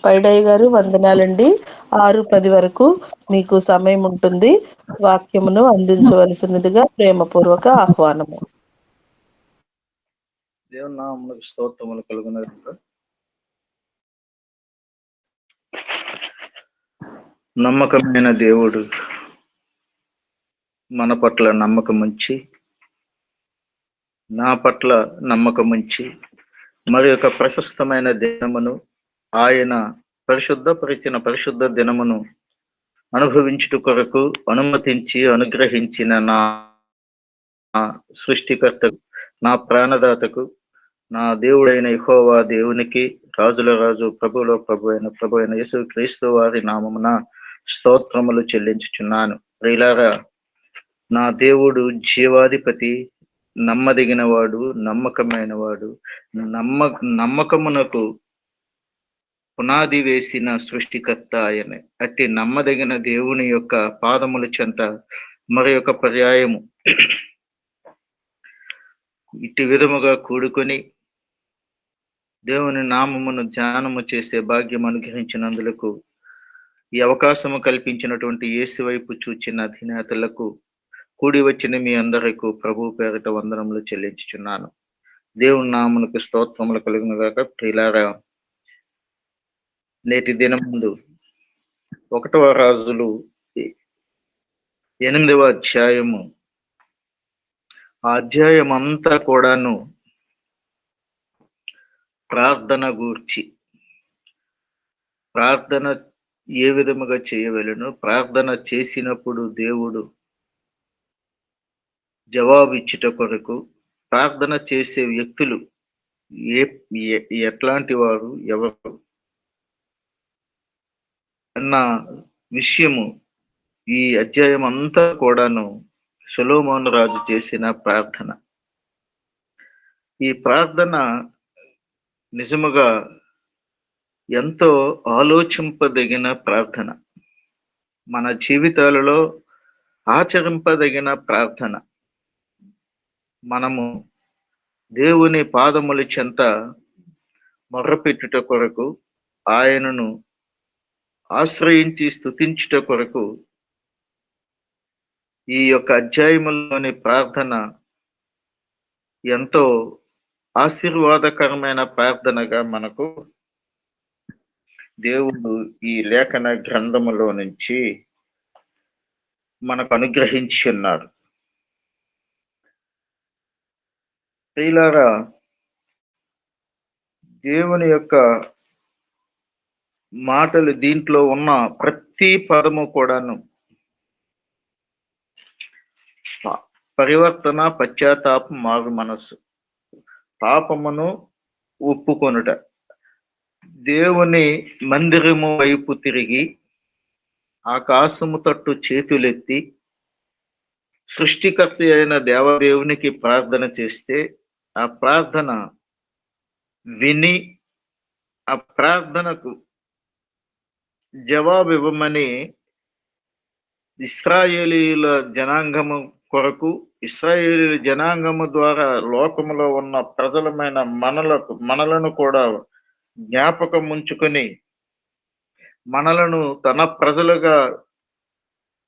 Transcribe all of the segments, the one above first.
పైడయ్య గారు వందనాలండి. 6:10 వరకు మీకు సమయం ఉంటుంది. వాక్యమును అందించవలసినదిగా ప్రేమపూర్వక ఆహ్వానము. దేవుని నామమునకు స్తోత్రములు కలుగునగాక. నమ్మకమైన దేవుడు మన పట్ల నమ్మకముంచి, నా పట్ల నమ్మకముంచి మరి యొక్క ప్రశస్తమైన దినమును, ఆయన పరిశుద్ధపరిచిన పరిశుద్ధ దినమును అనుభవించుట కొరకు అనుమతించి అనుగ్రహించిన నా సృష్టికర్తకు, నా ప్రాణదాతకు, నా దేవుడైన యెహోవా దేవునికి, రాజుల రాజు ప్రభువులో ప్రభు అయిన యేసు క్రీస్తు వారి నామమున స్తోత్రములు చెల్లించుచున్నాను. ప్రియులారా, నా దేవుడు జీవాధిపతి, నమ్మదగిన వాడు, నమ్మకమైన వాడు, నమ్మకమునకు పునాది వేసిన సృష్టికర్త ఆయనే. అట్టి నమ్మదగిన దేవుని యొక్క పాదముల చెంత మరి యొక్క పర్యాయము ఇట్టి విధముగా కూడుకొని దేవుని నామమును ధ్యానము చేసే భాగ్యం అనుగ్రహించినందులకు, ఈ అవకాశము కల్పించినటువంటి యేసు వైపు చూచిన అధినేతలకు, కూడి వచ్చిన మీ అందరికీ ప్రభు పేరిట వందనములు చెల్లించుచున్నాను. దేవుని నామమునకు స్తోత్రములు కలుగునుగాక. ప్రియులారా, నేటి దినముందు 1వ రాజులు 8వ అధ్యాయము, ఆ అధ్యాయం అంతా కూడాను ప్రార్థన గూర్చి, ప్రార్థన ఏ విధముగా చేయవలెను, ప్రార్థన చేసినప్పుడు దేవుడు జవాబిచ్చుట కొరకు, ప్రార్థన చేసే వ్యక్తులు ఎట్లాంటి వారు, ఎవరు అన్న విషయము ఈ అధ్యాయం అంతా కూడాను సొలొమోను రాజు చేసిన ప్రార్థన. ఈ ప్రార్థన నిజముగా ఎంతో ఆలోచింపదగిన ప్రార్థన, మన జీవితాలలో ఆచరింపదగిన ప్రార్థన. మనము దేవుని పాదముల చెంత మొర్రపెట్టుట కొరకు, ఆయనను ఆశ్రయించి స్తుతించుట కొరకు ఈ యొక్క అధ్యాయములోని ప్రార్థన ఎంతో ఆశీర్వాదకరమైన ప్రార్థనగా మనకు దేవుడు ఈ లేఖన గ్రంథములో నుంచి మనకు అనుగ్రహించి ఉన్నారు. ప్రియులారా, దేవుని యొక్క మాటలు దీంట్లో ఉన్న ప్రతి పదము కూడాను పరివర్తన, పశ్చాత్తాపం, మారు మనస్సు, పాపమును ఒప్పుకొనుట, దేవుని మందిరము వైపు తిరిగి ఆకాశము తట్టు చేతులెత్తి సృష్టికర్త అయిన దేవదేవునికి ప్రార్థన చేస్తే, ఆ ప్రార్థన విని ఆ ప్రార్థనకు జవాబు ఇవ్వమని ఇశ్రాయేలీయుల జనాంగము కొరకు, ఇశ్రాయేలీయుల జనాంగము ద్వారా లోకములో ఉన్న ప్రజలమైన మనలను కూడా జ్ఞాపకం ఉంచుకొని మనలను తన ప్రజలుగా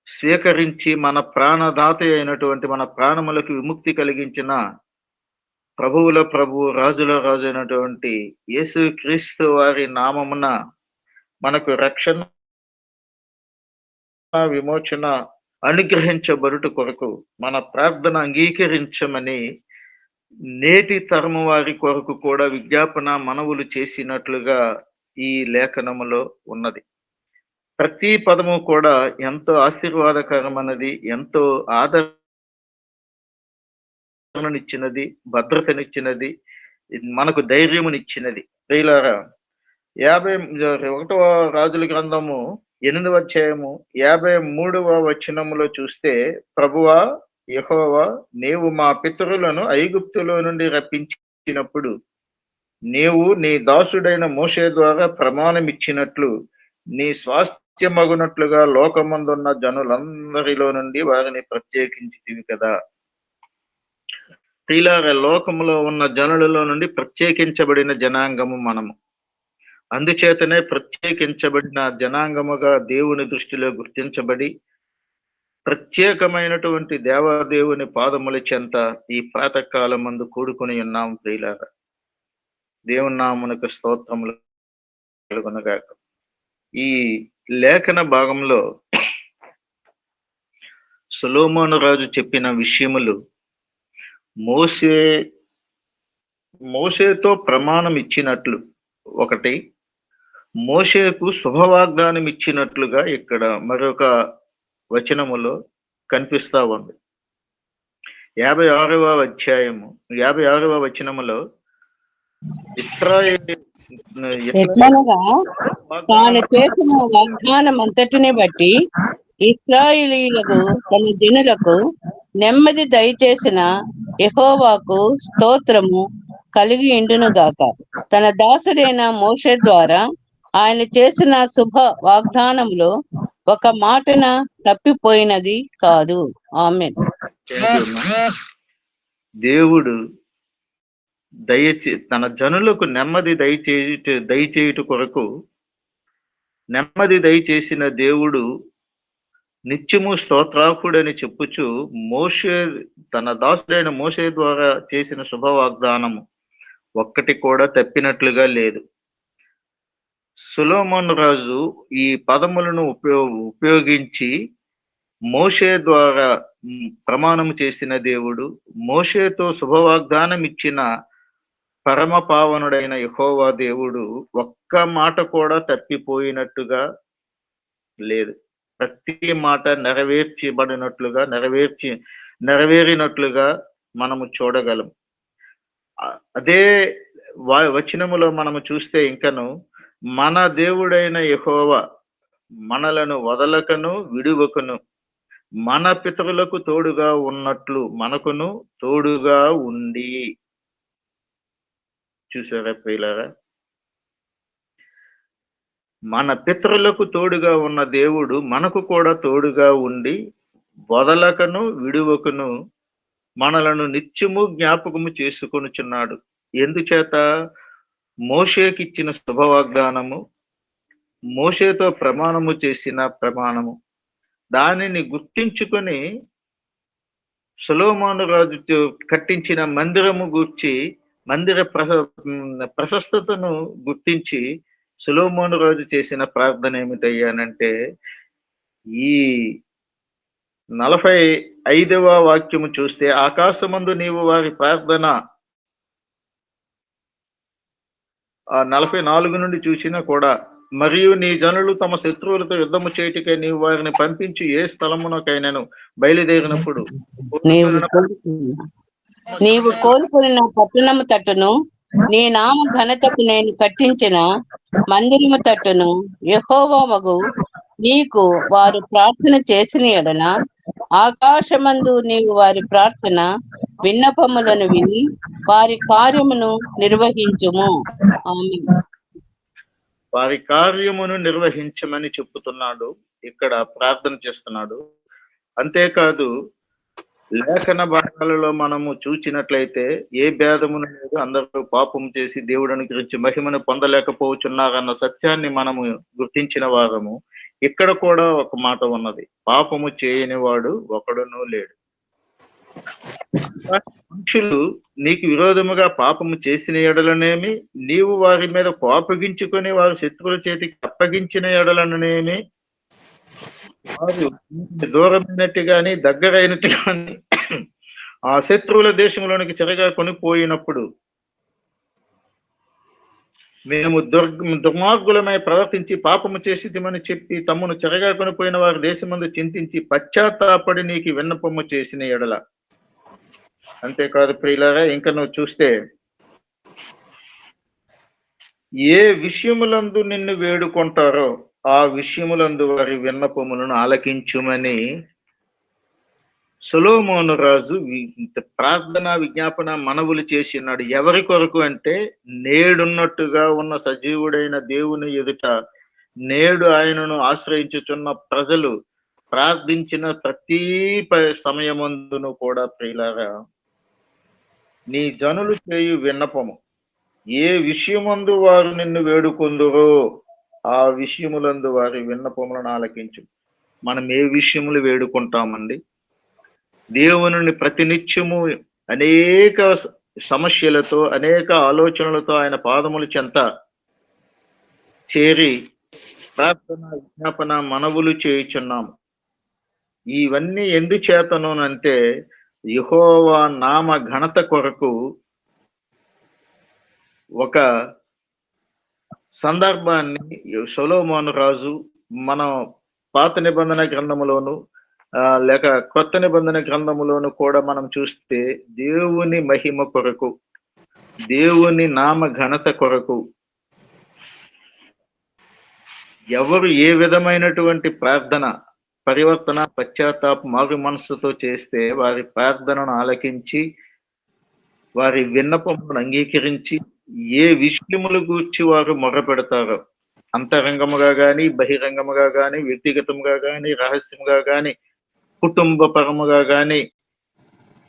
స్వీకరించి మన ప్రాణదాత అయినటువంటి, మన ప్రాణములకు విముక్తి కలిగించిన ప్రభువుల ప్రభు, రాజుల రాజు అయినటువంటి యేసు క్రీస్తు వారి నామమున మనకు రక్షణ, విమోచన అనుగ్రహించబడుట కొరకు మన ప్రార్థన అంగీకరించమని నేటి తరము వారి కొరకు కూడా విజ్ఞాపన మనవులు చేసినట్లుగా ఈ లేఖనములో ఉన్నది. ప్రతి పదము కూడా ఎంతో ఆశీర్వాదకరమైనది, ఎంతో ఆదరణనిచ్చినది, భద్రతనిచ్చినది, మనకు ధైర్యమునిచ్చినది. ప్రియులారా, 51వ రాజుల గ్రంథము 8వ అధ్యాయము 53వ వచనములో చూస్తే, ప్రభువా యెహోవా, నీవు మా పితరులను ఐగుప్తులో నుండి రప్పించినప్పుడు నీవు నీ దాసుడైన మోషే ద్వారా ప్రమాణమిచ్చినట్లు నీ స్వాస్థ్యమగునట్లుగా లోకమందున్న జనులందరిలో నుండి వారిని ప్రత్యేకించితివి కదా. ప్రియులారా, లోకములో ఉన్న జనులలో నుండి ప్రత్యేకించబడిన జనాంగము మనము. అందుచేతనే ప్రత్యేకించబడిన జనాంగముగా దేవుని దృష్టిలో గుర్తించబడి ప్రత్యేకమైనటువంటి దేవాదేవుని పాదముల చెంత ఈ ప్రాతకాలం మందు కూడుకుని ఉన్నాం ప్రియులారా. దేవుని నామునకు స్తోత్రములు కలుగునుగాక. ఈ లేఖన భాగంలో సొలొమోను రాజు చెప్పిన విషయములు మోషేతో ప్రమాణం ఇచ్చినట్లు ఒకటి, మోషేకు శుభవాగ్దానం ఇచ్చినట్లుగా ఇక్కడ మరొక వచనములో కనిపిస్తా ఉంది. 56వ అధ్యాయము 56వ వచనములో ఇశ్రాయేలు ఎట్లనగా తాను చేసిన వాగ్దానం అంతటిని బట్టి ఇశ్రాయేలీయులకు తన జనులకు నెమ్మది దయచేసిన యెహోవాకు స్తోత్రము కలిగి ఇండునుగాక. తన దాసుడైన మోషే ద్వారా ఆయన చేసిన శుభ వాగ్దానములో ఒక మాటన తప్పిపోయినది కాదు. ఆమేన్. దేవుడు తన జనులకు నెమ్మది దయచేయుట కొరకు నెమ్మది దయచేసిన దేవుడు నిత్యము స్తోత్రాకుడని చెప్పుచు తన దాసుడైన మోషే ద్వారా చేసిన శుభవాగ్దానము ఒక్కటి కూడా తప్పినట్లుగా లేదు. సొలొమోను రాజు ఈ పదములను ఉపయోగించి మోషే ద్వారా ప్రమాణం చేసిన దేవుడు, మోషేతో శుభవాగ్దానం ఇచ్చిన పరమ పావనుడైన యెహోవా దేవుడు ఒక్క మాట కూడా తప్పిపోయినట్టుగా లేదు. ప్రతి మాట నెరవేరినట్లుగా మనము చూడగలం. అదే వచనములో మనము చూస్తే ఇంకను, మన దేవుడైన యెహోవా మనలను వదలకను విడువకను మన పితరులకు తోడుగా ఉన్నట్లు మనకును తోడుగా ఉండి. చూసారా ప్రియులారా, మన పితరులకు తోడుగా ఉన్న దేవుడు మనకు కూడా తోడుగా ఉండి వదలకను విడువకను మనలను నిత్యము జ్ఞాపకము చేసుకొనుచున్నాడు. ఎందుచేత? మోషేకిచ్చిన శుభవాగ్దానము, మోషేతో ప్రమాణము చేసిన ప్రమాణము, దానిని గుర్తించుకొని సొలొమోను రాజు కట్టించిన మందిరము గూర్చి మందిర ప్రశస్తతను గుర్తించి సొలొమోను రాజు చేసిన ప్రార్థన ఏమిటయ్యానంటే, ఈ 45వ వాక్యము చూస్తే, ఆకాశమందు నీవు వారి ప్రార్థన 44 నుండి చూసినా కూడా, మరియు నీ జనులు తమ శత్రువులతో యుద్ధము చేయుటకై నీవు వారిని పంపించి ఏ స్థలమునకైనాను బయలుదేరినప్పుడు నీవు కోలుకొనిన పట్టణము తట్టును నీ నామ ఘనతకు నేను కట్టించిన మందిరము తట్టును యెహోవావగు నీకు వారు ప్రార్థన చేసిన ఎడల ఆకాశమందు నీవు వారి ప్రార్థన విన్నపములను విని వారి కార్యమును నిర్వహించుము. ఆమేన్. వారి కార్యమును నిర్వహించమని చెప్పుతున్నాడు, ఇక్కడ ప్రార్థన చేస్తున్నాడు. అంతేకాదు, లేఖన భాగాలలో మనము చూచినట్లయితే ఏ భేదమును లేదు, అందరూ పాపం చేసి దేవుడిని గురించి మహిమను పొందలేకపోతున్నారన్న సత్యాన్ని మనము గుర్తించిన వారము. ఇక్కడ కూడా ఒక మాట ఉన్నది, పాపము చేయని వాడు ఒకడునూ లేడు. మనుషులు నీకు విరోధముగా పాపము చేసిన ఎడలనేమి, నీవు వారి మీద కోపగించుకొని వారి శత్రువుల చేతికి అప్పగించిన ఎడలనేమి, వారు దూరమైనట్టు గాని దగ్గరైనట్టు గాని ఆ శత్రువుల దేశంలోనికి చెరగా కొనిపోయినప్పుడు మేము దుర్మార్గులమై ప్రవర్తించి పాపము చేసిమని చెప్పి తమ్మును చెరగా కొనిపోయిన వారి దేశమందు చింతించి పశ్చాత్తాపడి నీకు విన్నపము చేసిన ఎడల. అంతేకాదు ప్రియులారా, ఇంకా నువ్వు చూస్తే, ఏ విషయములందు నిన్ను వేడుకుంటారో ఆ విషయములందు వారి విన్నపములను ఆలకించుమని సొలొమోను రాజు ప్రార్థన విజ్ఞాపన మనవులు చేసినాడు. ఎవరి కొరకు అంటే, నేడున్నట్టుగా ఉన్న సజీవుడైన దేవుని ఎదుట నేడు ఆయనను ఆశ్రయించుచున్న ప్రజలు ప్రార్థించిన ప్రతి సమయమందును కూడా ప్రియులారా, నీ జనులు చేయు విన్నపము, ఏ విషయమందు వారు నిన్ను వేడుకొందురో ఆ విషయములందు వారి విన్నపములను ఆలకించు. మనం ఏ విషయములు వేడుకుంటామండి? దేవునిని ప్రతినిత్యము అనేక సమస్యలతో, అనేక ఆలోచనలతో ఆయన పాదముల చెంత చేరి ప్రార్థన, విజ్ఞాపన, మనవులు చేయుచున్నాము. ఇవన్నీ ఎందుచేతనునంటే యెహోవా నామ ఘనత కొరకు ఒక సందర్భాన్ని సొలొమోను రాజు మనం పాత నిబంధన గ్రంథములోను లేక కొత్త నిబంధన గ్రంథములోను కూడా మనం చూస్తే దేవుని మహిమ కొరకు, దేవుని నామ ఘనత కొరకు ఎవరు ఏ విధమైనటువంటి ప్రార్థన, పరివర్తన, పశ్చాత్తాప, మారు మనస్సుతో చేస్తే వారి ప్రార్థనను ఆలకించి వారి విన్నపములను అంగీకరించి ఏ విషయముల గూర్చి వారు మొరపెడతారో, అంతరంగముగా గాని, బహిరంగముగా గాని, వ్యక్తిగతముగా గాని, రహస్యముగా గాని, కుటుంబ పరముగా గాని,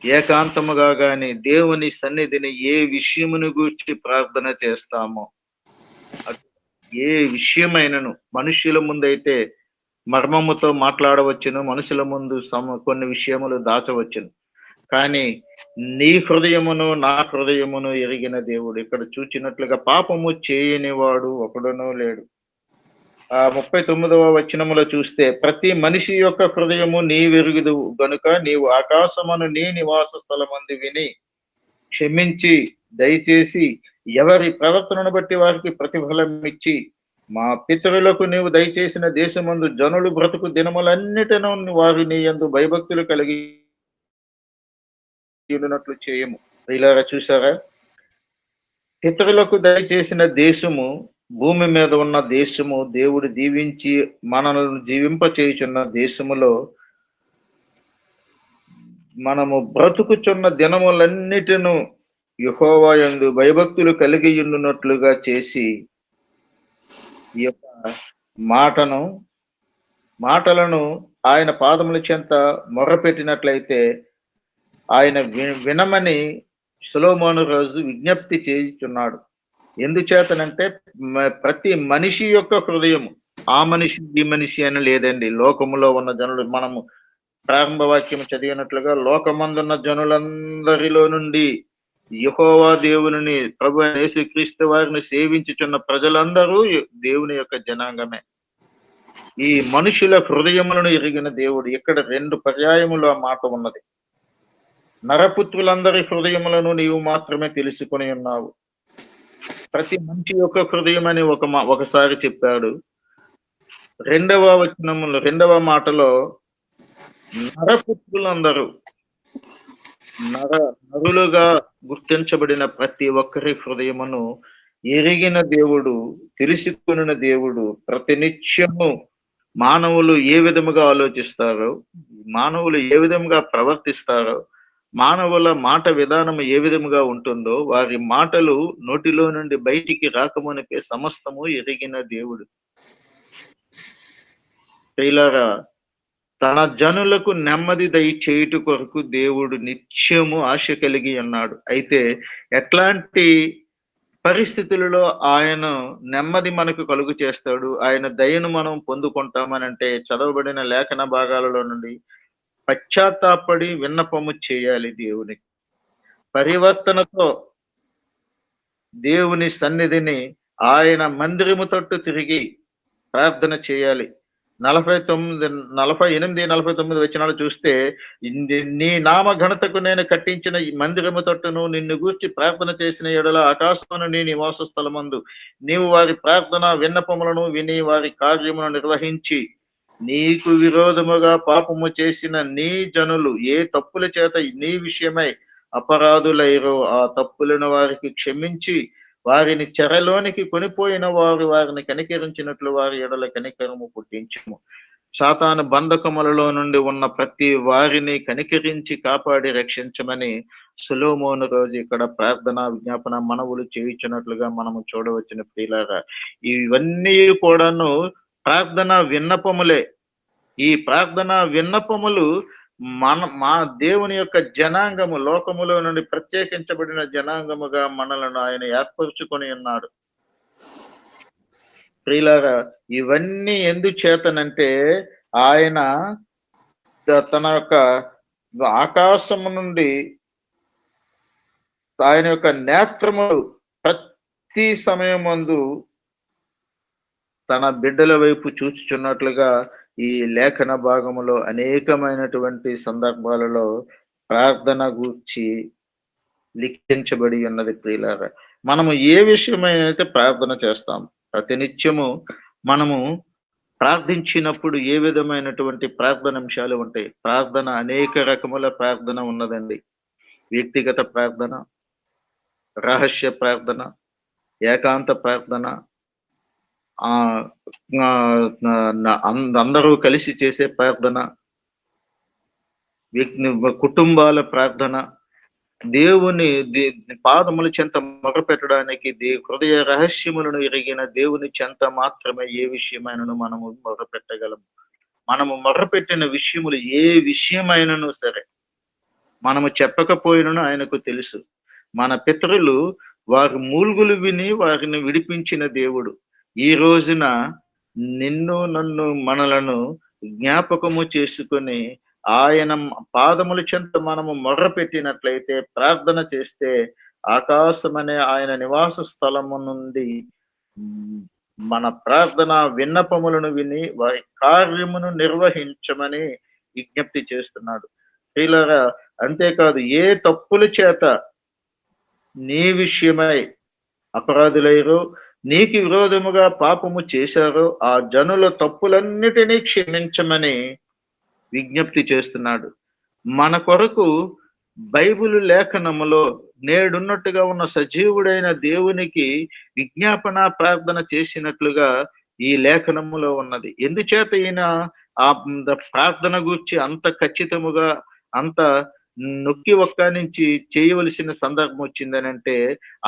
ఏకాంతముగా గాని దేవుని సన్నిధిని ఏ విషయమును గూర్చి ప్రార్థన చేస్తామో, ఏ విషయమైనను మనుష్యుల ముందైతే మర్మముతో మాట్లాడవచ్చును, మనుషుల ముందు కొన్ని విషయములు దాచవచ్చును. కానీ నీ హృదయమును నా హృదయమును ఎరిగిన దేవుడు. ఇక్కడ చూచినట్లుగా పాపము చేయని వాడు ఒకడునూ లేడు. 39వ వచనములో చూస్తే ప్రతి మనిషి యొక్క హృదయము నీవెరుగుదువు గనుక నీవు ఆకాశమును నీ నివాస స్థలమందు విని క్షమించి దయచేసి ఎవరి ప్రవర్తనను బట్టి వారికి ప్రతిఫలం ఇచ్చి మా పితరులకు నీవు దయచేసిన దేశమందు జనులు బ్రతుకు దినములన్నిటినూ వారు నీ యందు భయభక్తులు కలిగి ఉండునట్లు చేయము. ఇలాగా చూసారా, పితరులకు దయచేసిన దేశము, భూమి మీద ఉన్న దేశము, దేవుడు దీవించి మనల్ని జీవింప చేయుచున్న దేశములో మనము బ్రతుకుచున్న దినములన్నిటిను యెహోవా యందు భయభక్తులు కలిగి ఉండునట్లుగా చేసి ఈ యొక్క మాటలను ఆయన పాదముల చెంత మొర్రపెట్టినట్లయితే ఆయన వినమని సొలొమోను రాజు విజ్ఞప్తి చేయుచున్నాడు. ఎందుచేతనంటే ప్రతి మనిషి యొక్క హృదయము, ఆ మనిషి ఈ మనిషి అని లేదండి. లోకములో ఉన్న జనులు, మనము ప్రారంభ వాక్యం చదివినట్లుగా లోకమందున్న జనులందరిలో నుండి యెహోవా దేవుని ప్రభు యేసుక్రీస్తు వారిని సేవించుచున్న ప్రజలందరూ దేవుని యొక్క జనాంగమే. ఈ మనుషుల హృదయములను ఎరిగిన దేవుడు. ఇక్కడ 2 పర్యాయములు ఆ మాట ఉన్నది. నరపుత్రులందరి హృదయములను నీవు మాత్రమే తెలుసుకొని ఉన్నావు. ప్రతి మనిషి యొక్క హృదయం అని ఒకసారి చెప్పాడు. రెండవ మాటలో నరపుత్రులందరూ, నరులుగా గుర్తించబడిన ప్రతి ఒక్కరి హృదయమును ఎరిగిన దేవుడు, తెలుసుకున్న దేవుడు. ప్రతినిత్యము మానవులు ఏ విధముగా ఆలోచిస్తారో, మానవులు ఏ విధముగా ప్రవర్తిస్తారో, మానవుల మాట విధానం ఏ విధముగా ఉంటుందో వారి మాటలు నోటిలో నుండి బయటికి రాకమునిపే సమస్తము ఎరిగిన దేవుడు. ప్రియులారా, తన జనులకు నెమ్మది దయచేయుట కొరకు దేవుడు నిత్యము ఆశ కలిగి ఉన్నాడు. అయితే ఎట్లాంటి పరిస్థితులలో ఆయన నెమ్మది మనకు కలుగు చేస్తాడు, ఆయన దయను మనం పొందుకుంటామనంటే చదవబడిన లేఖన భాగాలలో నుండి పశ్చాత్తాపడి విన్నపము చేయాలి దేవునికి. పరివర్తనతో దేవుని సన్నిధిని ఆయన మందిరము తట్టు తిరిగి ప్రార్థన చేయాలి. 48-49 వచనాలు చూస్తే నీ నామ ఘనతకు నేను కట్టించిన ఈ మందిరము తట్టును నిన్ను గూర్చి ప్రార్థన చేసిన ఎడల ఆకాశమును నీ నివాస స్థలమందు నీవు వారి ప్రార్థన విన్నపములను విని వారి కార్యమును నిర్వహించి నీకు విరోధముగా పాపము చేసిన నీ జనులు ఏ తప్పుల చేత నీ విషయమై అపరాధులైరో ఆ తప్పులను వారికి క్షమించి వారిని చెరలోనికి కొనిపోయిన వారిని కనికరించినట్లు వారి ఎడల కనికరము పుట్టించుము. సాతాను బంధకములలో నుండి ఉన్న ప్రతి వారిని కనికరించి కాపాడి రక్షించమని సొలొమోను రోజు ఇక్కడ ప్రార్థన, విజ్ఞాపన, మనవులు చేయించినట్లుగా మనము చూడవచ్చిన ప్రియులారా. ఇవన్నీ కూడాను ప్రార్థన విన్నపములే. ఈ ప్రార్థన విన్నపములు మా దేవుని యొక్క జనాంగము, లోకములో నుండి ప్రత్యేకించబడిన జనాంగముగా మనలను ఆయన ఏర్పరుచుకొని ఉన్నాడు. ప్రియులారా, ఇవన్నీ ఎందుచేతనంటే ఆయన తన యొక్క ఆకాశము నుండి ఆయన యొక్క నేత్రములు ప్రతి సమయమందు తన బిడ్డల వైపు చూచుచున్నట్లుగా ఈ లేఖన భాగములో అనేకమైనటువంటి సందర్భాలలో ప్రార్థన గూర్చి లిఖించబడి ఉన్నది. ప్రియులారా, మనము ఏ విషయమైనైతే ప్రార్థన చేస్తాం, ప్రతినిత్యము మనము ప్రార్థించినప్పుడు ఏ విధమైనటువంటి ప్రార్థన అంశాలు ఉంటాయి. ప్రార్థన అనేక రకముల ప్రార్థన ఉన్నదండి. వ్యక్తిగత ప్రార్థన, రహస్య ప్రార్థన, ఏకాంత ప్రార్థన, అందరూ కలిసి చేసే ప్రార్థన, కుటుంబాల ప్రార్థన, దేవుని పాదముల చెంత మొరపెట్టడానికి హృదయ రహస్యములను ఎరిగిన దేవుని చెంత మాత్రమే ఏ విషయమైనను మనము మొరపెట్టగలము. మనము మొరపెట్టిన విషయములు ఏ విషయమైనను సరే మనము చెప్పకపోయినను ఆయనకు తెలుసు. మన పితరులు వారి మూల్గులు విని వారిని విడిపించిన దేవుడు ఈ రోజున నిన్ను నన్ను మనలను జ్ఞాపకము చేసుకొని ఆయన పాదముల చెంత మనము మొర్ర పెట్టినట్లయితే, ప్రార్థన చేస్తే, ఆకాశమనే ఆయన నివాస స్థలము నుండి మన ప్రార్థన విన్నపములను విని వారి కార్యమును నిర్వహించమని విజ్ఞప్తి చేస్తున్నాడు. ప్రియులారా, అంతేకాదు ఏ తప్పుల చేత నీ విషయమై అపరాధులైరో, నీకు విరోధముగా పాపము చేశారో ఆ జనుల తప్పులన్నిటినీ క్షమించమని విజ్ఞప్తి చేస్తున్నాడు. మన కొరకు బైబిలు లేఖనములో నేడున్నట్టుగా ఉన్న సజీవుడైన దేవునికి విజ్ఞాపన ప్రార్థన చేసినట్లుగా ఈ లేఖనములో ఉన్నది. ఎందుచేత ఈయన ఆ ప్రార్థన గూర్చి అంత ఖచ్చితముగా, అంత నొక్కి నుంచి చేయవలసిన సందర్భం వచ్చిందనంటే,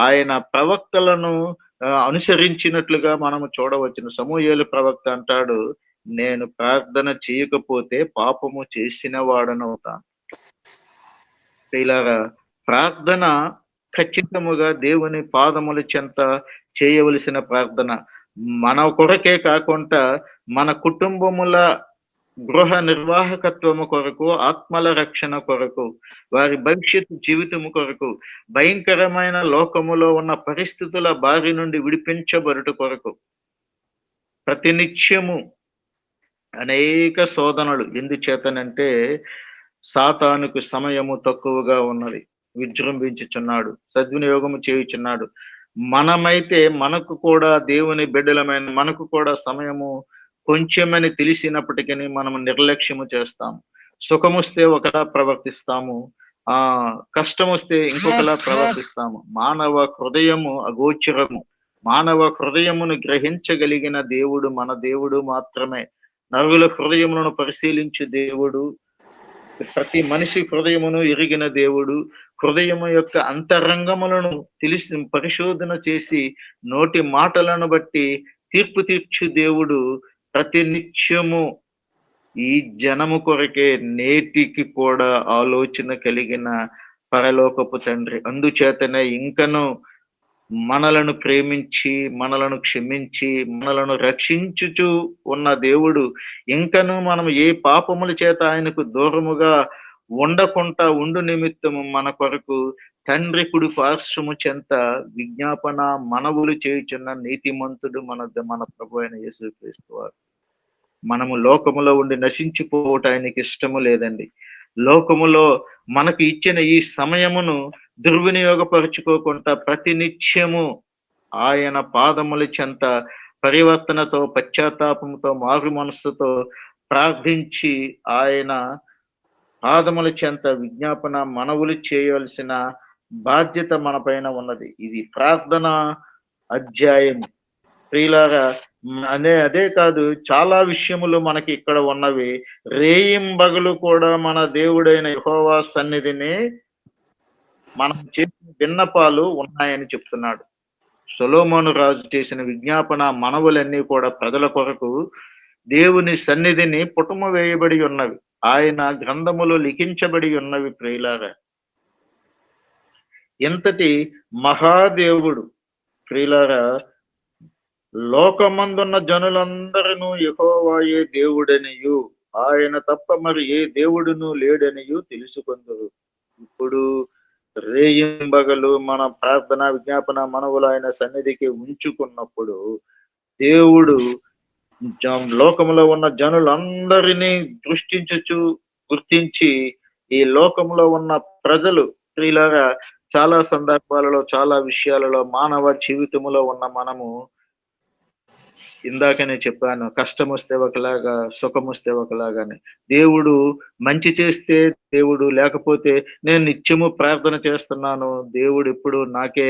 ఆయన ప్రవక్తలను అనుసరించినట్లుగా మనము చూడవచ్చును. సమూయేలు ప్రవక్త అంటాడు, నేను ప్రార్థన చేయకపోతే పాపము చేసిన వాడనవుతాను. ఇలాగా ప్రార్థన ఖచ్చితముగా దేవుని పాదముల చెంత చేయవలసిన ప్రార్థన. మన కొరకే కాకుండా మన కుటుంబముల గృహ నిర్వాహకత్వము కొరకు, ఆత్మల రక్షణ కొరకు, వారి భవిష్యత్తు జీవితము కొరకు, భయంకరమైన లోకములో ఉన్న పరిస్థితుల బారి నుండి విడిపించబడుట కొరకు ప్రతినిత్యము అనేక శోధనలు. ఎందుచేతనంటే సాతానుకు సమయము తక్కువగా ఉన్నది, విజృంభించుచున్నాడు, సద్వినియోగము చేయుచున్నాడు. మనమైతే మనకు కూడా దేవుని బిడ్డలమైన మనకు కూడా సమయము కొంచెమని తెలిసినప్పటికీ మనము నిర్లక్ష్యము చేస్తాము. సుఖమొస్తే ఒకలా ప్రవర్తిస్తాము, కష్టం వస్తే ఇంకొకలా ప్రవర్తిస్తాము. మానవ హృదయము అగోచరము. మానవ హృదయమును గ్రహించగలిగిన దేవుడు మన దేవుడు మాత్రమే. నరుల హృదయములను పరిశీలించు దేవుడు, ప్రతి మనిషి హృదయమును ఎరిగిన దేవుడు, హృదయము యొక్క అంతరంగములను తెలిసి పరిశోధన చేసి నోటి మాటలను బట్టి తీర్పు తీర్చు దేవుడు ప్రతి నిత్యము ఈ జనము కొరకే నేటికి కూడా ఆలోచన కలిగిన పరలోకపు తండ్రి. అందుచేతనే ఇంకను మనలను ప్రేమించి, మనలను క్షమించి, మనలను రక్షించుచు ఉన్న దేవుడు ఇంకను మనం ఏ పాపముల చేత ఆయనకు దూరముగా ఉండకుండా ఉండు నిమిత్తము మన కొరకు తండ్రి కుడి పార్శ్వము చెంత విజ్ఞాపన మనవులు చేయుచున్న నీతిమంతుడు మన ప్రభు అయిన యేసుక్రీస్తు వారు. మనము లోకములో ఉండి నశించిపోవట ఆయనకి ఇష్టము లేదండి. లోకములో మనకు ఇచ్చిన ఈ సమయమును దుర్వినియోగపరుచుకోకుండా ప్రతినిత్యము ఆయన పాదముల చెంత పరివర్తనతో, పశ్చాత్తాపంతో, మారు మనస్సుతో ప్రార్థించి ఆయన పాదముల చెంత విజ్ఞాపన మనవులు చేయవలసిన బాధ్యత మన పైన ఉన్నది. ఇది ప్రార్థన అధ్యాయం. ప్రియులారా, అదే కాదు, చాలా విషయములు మనకి ఇక్కడ ఉన్నవి. రేయింబగలు కూడా మన దేవుడైన యెహోవా సన్నిధిని మనం చేసిన విన్నపాలు ఉన్నాయని చెప్తున్నాడు. సొలొమోను రాజు చేసిన విజ్ఞాపన మనవులన్నీ కూడా ప్రజల కొరకు దేవుని సన్నిధిని పుటము వేయబడి ఉన్నవి. ఆయన గ్రంథములో లిఖించబడి ఉన్నవి ప్రియులారా. ఎంతటి మహాదేవుడు ప్రియులారా. లోకమందున్న జనులందరూ యెహోవాయే దేవుడనియు ఆయన తప్ప మరి ఏ దేవుడును లేడనియు తెలుసుకొందురు. ఇప్పుడు రేయింబగలు మన ప్రార్థన విజ్ఞాపన మనవులు ఆయన సన్నిధికి ఉంచుకున్నప్పుడు దేవుడు లోకములో ఉన్న జనులందరినీ దృష్టించుచు గుర్తించి ఈ లోకంలో ఉన్న ప్రజలు స్త్రీలాగా చాలా సందర్భాలలో చాలా విషయాలలో మానవ జీవితములో ఉన్న మనము ఇందాకనే చెప్పాను, కష్టం వస్తే ఒకలాగా సుఖం వస్తే ఒకలాగానే. దేవుడు మంచి చేస్తే దేవుడు, లేకపోతే నేను నిత్యము ప్రార్థన చేస్తున్నాను దేవుడు ఎప్పుడు నాకే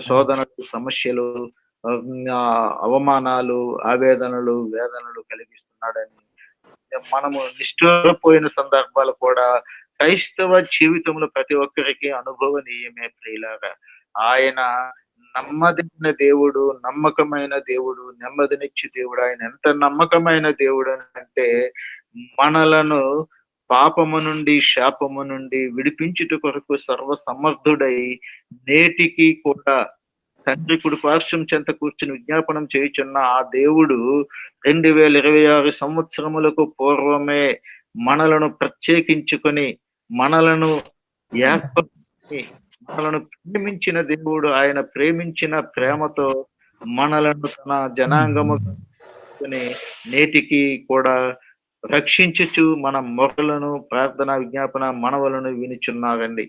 శోధనలు సమస్యలు అవమానాలు ఆవేదనలు వేదనలు కలిగిస్తున్నాడని మనము నిష్ఠూరపోయిన సందర్భాలు కూడా క్రైస్తవ జీవితంలో ప్రతి ఒక్కరికి అనుభవనీయమే ప్రియులాగా. ఆయన నమ్మదగిన దేవుడు, నమ్మకమైన దేవుడు, నెమ్మదినిచ్చి దేవుడు. ఆయన ఎంత నమ్మకమైన దేవుడు అంటే మనలను పాపము నుండి శాపము నుండి విడిపించుట కొరకు సర్వ సమర్థుడై నేటికి కూడా తండ్రి కుడి పార్శ్వం చెంత కూర్చుని విజ్ఞాపనం చేయుచున్న ఆ దేవుడు 2026 సంవత్సరములకు పూర్వమే మనలను ప్రత్యేకించుకొని మనలను ఏర్పరచుకొని మనలను ప్రేమించిన దేవుడు. ఆయన ప్రేమించిన ప్రేమతో మనలను తన జనాంగము నేటికి కూడా రక్షించుచు మన మొరలను ప్రార్థన విజ్ఞాపన మనవలను వినుచున్నారండి.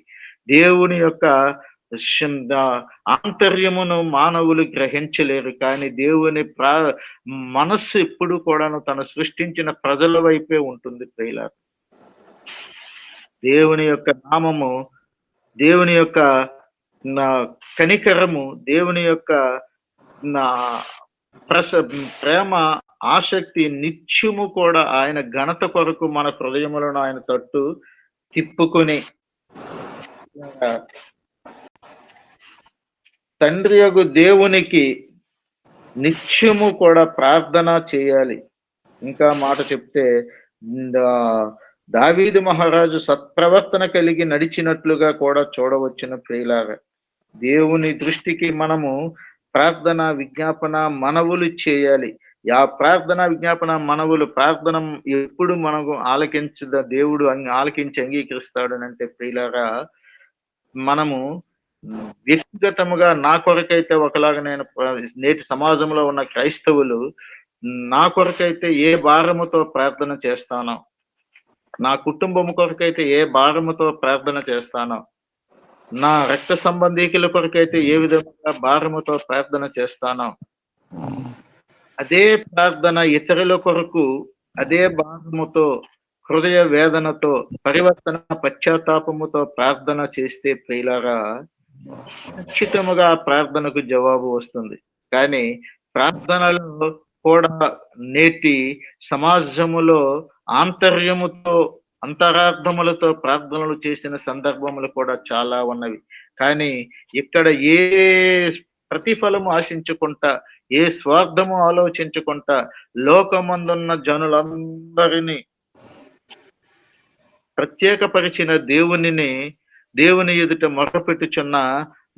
దేవుని యొక్క ఆంతర్యమును మానవులు గ్రహించలేరు, కానీ దేవుని మనస్సు ఎప్పుడు కూడాను తను సృష్టించిన ప్రజల వైపే ఉంటుంది ప్రియులారా. దేవుని యొక్క నామము, దేవుని యొక్క కనికరము, దేవుని యొక్క ప్రేమ ఆసక్తి నిత్యము కూడా ఆయన ఘనత కొరకు మన హృదయములను ఆయన తట్టు తిప్పుకొని తండ్రి యొక్క దేవునికి నిత్యము కూడా ప్రార్థన చేయాలి. ఇంకా మాట చెప్తే దావీదు మహారాజు సత్ప్రవర్తన కలిగి నడిచినట్లుగా కూడా చూడవచ్చున ప్రియులారా. దేవుని దృష్టికి మనము ప్రార్థన విజ్ఞాపన మనవులు చేయాలి. ఆ ప్రార్థన విజ్ఞాపన మనవులు ప్రార్థన ఎప్పుడు మనకు దేవుడు ఆలకించి అంగీకరిస్తాడు అంటే ప్రియులారా, మనము వ్యక్తిగతముగా నా కొరకైతే ఒకలాగా నేను నేటి సమాజంలో ఉన్న క్రైస్తవులు నా కొరకైతే ఏ భారముతో ప్రార్థన చేస్తానో, నా కుటుంబం కొరకైతే ఏ భారముతో ప్రార్థన చేస్తానో, నా రక్త సంబంధీకుల కొరకైతే ఏ విధంగా భారముతో ప్రార్థన చేస్తానో, అదే ప్రార్థన ఇతరుల కొరకు అదే భారముతో హృదయ వేదనతో పరివర్తన పశ్చాత్తాపముతో ప్రార్థన చేస్తే ప్రియులారా ఖచ్చితముగా ప్రార్థనకు జవాబు వస్తుంది. కానీ ప్రార్థనలో కూడా నేటి సమాజములో ఆంతర్యముతో అంతరార్థములతో ప్రార్థనలు చేసిన సందర్భములు కూడా చాలా ఉన్నవి. కానీ ఇక్కడ ఏ ప్రతిఫలము ఆశించుకుంటా, ఏ స్వార్థము ఆలోచించుకుంటా లోకమందున్న జనులందరినీ ప్రత్యేకపరిచిన దేవుని ఎదుట మొరపెట్టుచున్న,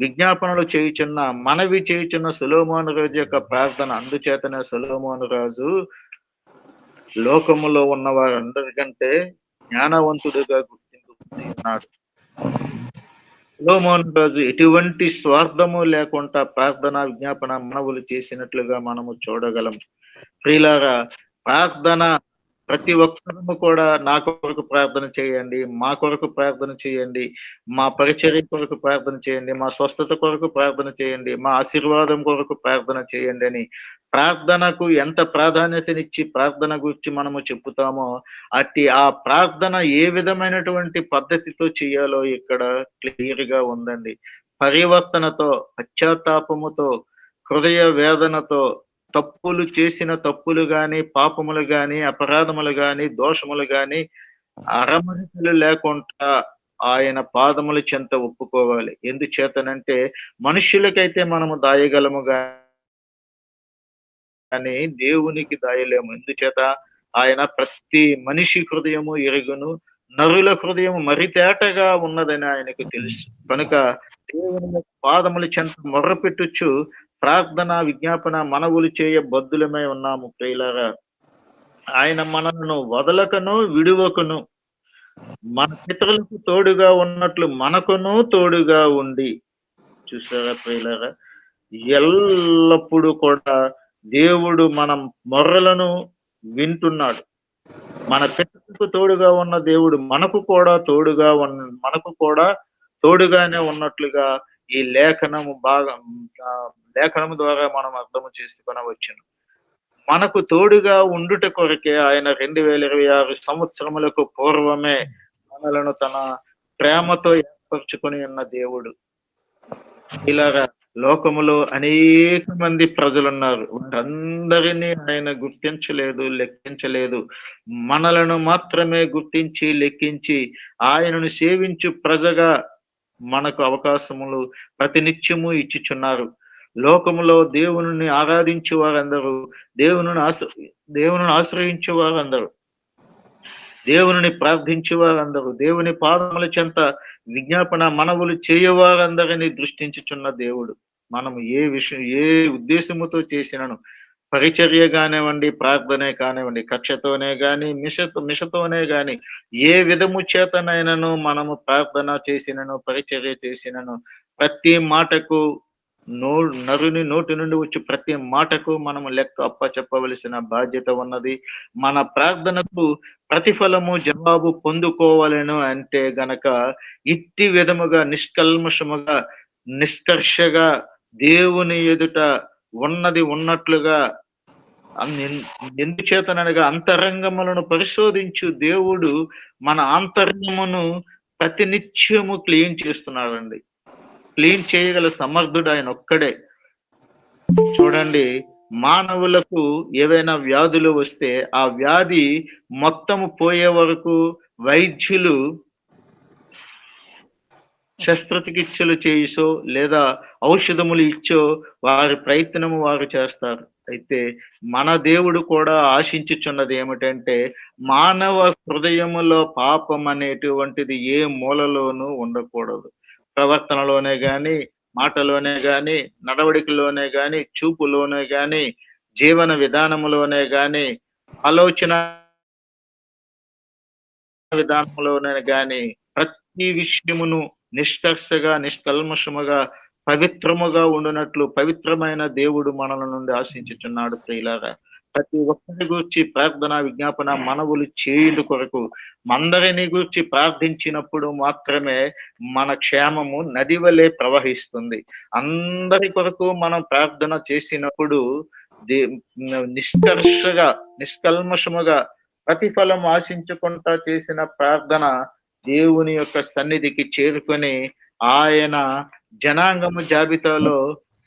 విజ్ఞాపనలు చేయుచున్న, మనవి చేయుచున్న సొలొమోను రాజు యొక్క ప్రార్థన. అందుచేతనే సొలొమోను రాజు లోకములో ఉన్న వారందరికంటే జ్ఞానవంతుడిగా గుర్తింపు ఉన్నాడు. సొలొమోను రాజు ఎటువంటి స్వార్థము లేకుండా ప్రార్థన విజ్ఞాపన మనవులు చేసినట్లుగా మనము చూడగలం. ప్రియులారా, ప్రార్థన ప్రతి ఒక్కరము కూడా నా కొరకు ప్రార్థన చేయండి, మా కొరకు ప్రార్థన చేయండి, మా పరిచర్య కొరకు ప్రార్థన చేయండి, మా స్వస్థత కొరకు ప్రార్థన చేయండి, మా ఆశీర్వాదం కొరకు ప్రార్థన చేయండి అని ప్రార్థనకు ఎంత ప్రాధాన్యతనిచ్చి ప్రార్థన గురించి మనము చెప్పుతామో ఆ ప్రార్థన ఏ విధమైనటువంటి పద్ధతితో చేయాలో ఇక్కడ క్లియర్ గా ఉందండి. పరివర్తనతో, పశ్చాత్తాపముతో, హృదయ వేదనతో, తప్పులు చేసిన తప్పులు గాని, పాపములు గాని, అపరాధములు గాని, దోషములు గాని అరమరికలు లేకుండా ఆయన పాదముల చెంత ఒప్పుకోవాలి. ఎందుచేతనంటే మనుష్యులకైతే మనము దాయగలము కానీ దేవునికి దాయలేము. ఎందుచేత ఆయన ప్రతి మనిషి హృదయము ఎరుగును, నరుల హృదయము మరి తేటగా ఉన్నదని ఆయనకు తెలుసు. కనుక దేవుని యొక్క పాదముల చెంత మొర్రపెట్టుచు ప్రార్థన, విజ్ఞాపన, మనవులు చేయ బద్దులమై ఉన్నాము ప్రియులారా. ఆయన మనలను వదలకను, విడువకను, మన పితరులకు తోడుగా ఉన్నట్లు మనకును తోడుగా ఉండి, చూసారా ప్రియులారా, ఎల్లప్పుడూ కూడా దేవుడు మన మొర్రలను వింటున్నాడు. మన పితరులకు తోడుగా ఉన్న దేవుడు మనకు కూడా తోడుగానే ఉన్నట్లుగా ఈ లేఖనము లేఖనము ద్వారా మనం అర్థము చేసుకొనవచ్చును. మనకు తోడుగా ఉండుట కొరకే ఆయన 2026 సంవత్సరములకు పూర్వమే మనలను తన ప్రేమతో ఏర్పరచుకొని ఉన్న దేవుడు. ఇలాగా లోకములో అనేక మంది ప్రజలున్నారు. వారందరినీ ఆయన గుర్తించలేదు, లెక్కించలేదు. మనలను మాత్రమే గుర్తించి, లెక్కించి, ఆయనను సేవించు ప్రజగా మనకు అవకాశములు ప్రతినిత్యము ఇచ్చుచున్నారు. లోకములో దేవునిని ఆరాధించు వారందరూ, దేవునిని ఆశ్రయించు వారందరూ, దేవునిని ప్రార్థించు వారందరూ, దేవుని పాదముల చెంత విజ్ఞాపన మనవులు చేయవారందరినీ దృష్టించుచున్న దేవుడు. మనము ఏ ఉద్దేశముతో చేసినను, పరిచర్య కానివ్వండి, ప్రార్థనే కానివ్వండి, కక్షతోనే గాని, మిషతోనే గాని, ఏ విధము చేతనైనను మనము ప్రార్థన చేసినను, పరిచర్య చేసినను, ప్రతి మాటకు నరుని నోటి నుండి వచ్చి ప్రతి మాటకు మనము లెక్క అప్పచెప్పవలసిన బాధ్యత ఉన్నది. మన ప్రార్థనకు ప్రతిఫలము, జవాబు పొందుకోవాలను అంటే గనక ఇట్టి విధముగా నిష్కల్మషముగా, నిష్కర్షగా దేవుని ఎదుట ఉన్నది ఉన్నట్లుగా ఎందుచేతననగా అంతరంగములను పరిశోధించు దేవుడు మన ఆంతర్యమును ప్రతినిత్యము క్లీన్ చేస్తున్నాడండి. క్లీన్ చేయగల సమర్థుడు ఆయన ఒక్కడే. చూడండి, మానవులకు ఏవైనా వ్యాధులు వస్తే ఆ వ్యాధి మొత్తము పోయే వరకు వైద్యులు శస్త్రచికిత్సలు చేయిసో లేదా ఔషధములు ఇచ్చో వారి ప్రయత్నము వారు చేస్తారు. అయితే మన దేవుడు కూడా ఆశించుచున్నది ఏమిటంటే, మానవ హృదయములో పాపం అనేటువంటిది ఏ మూలలోనూ ఉండకూడదు. ప్రవర్తనలోనే గాని, మాటలోనే గాని, నడవడికలోనే గాని, చూపులోనే గాని, జీవన విధానములోనే గాని, ఆలోచన విధానంలోనే గాని, ప్రతి విషయమును నిష్కర్షగా, నిష్కల్మషముగా, పవిత్రముగా ఉండునట్లు పవిత్రమైన దేవుడు మనల నుండి ఆశించుచున్నాడు ప్రియులారా. ప్రతి ఒక్కరి గూర్చి ప్రార్థన, విజ్ఞాపన, మనవులు చేయుట కొరకు అందరిని గూర్చి ప్రార్థించినప్పుడు మాత్రమే మన క్షేమము నది వలె ప్రవహిస్తుంది. అందరి కొరకు మనం ప్రార్థన చేసినప్పుడు దే నిష్కర్షగా, నిష్కల్మషముగా, ప్రతిఫలం ఆశించుకుంటా చేసిన ప్రార్థన దేవుని యొక్క సన్నిధికి చేరుకొని ఆయన జనాంగము జాబితాలో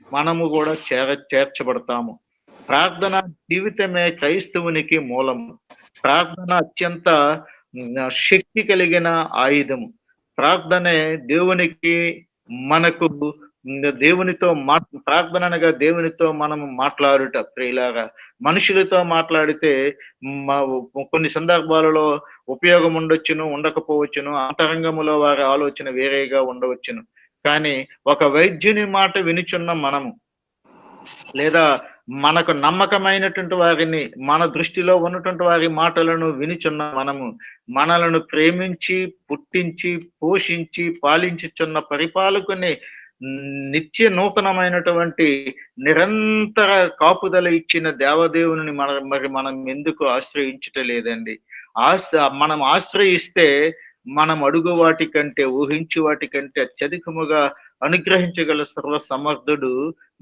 మనము కూడా చేర్చబడతాము. ప్రార్థన జీవితమే క్రైస్తవునికి మూలము. ప్రార్థన అత్యంత శక్తి కలిగిన ఆయుధము. ప్రార్థనే దేవునికి మనకు దేవునితో ప్రార్థన అనగా దేవునితో మనము మాట్లాడుట ప్రియులాగా. మనుషులతో మాట్లాడితే కొన్ని సందర్భాలలో ఉపయోగం ఉండొచ్చును, ఉండకపోవచ్చును. అంతరంగములో వారి ఆలోచన వేరేగా ఉండవచ్చును. కానీ ఒక వైద్యుని మాట వినుచున్న మనము, లేదా మనకు నమ్మకమైనటువంటి వారిని, మన దృష్టిలో ఉన్నటువంటి వారి మాటలను వినుచున్న మనము, మనలను ప్రేమించి, పుట్టించి, పోషించి, పాలించుచున్న పరిపాలకుని నిత్య నూతనమైనటువంటి నిరంతర కాపుదల ఇచ్చిన దేవదేవుని మరి మనం ఎందుకు ఆశ్రయించుట లేదండి? మనం ఆశ్రయిస్తే మనం అడుగు వాటి కంటే, ఊహించు వాటి కంటే అత్యధికముగా అనుగ్రహించగల సర్వ సమర్థుడు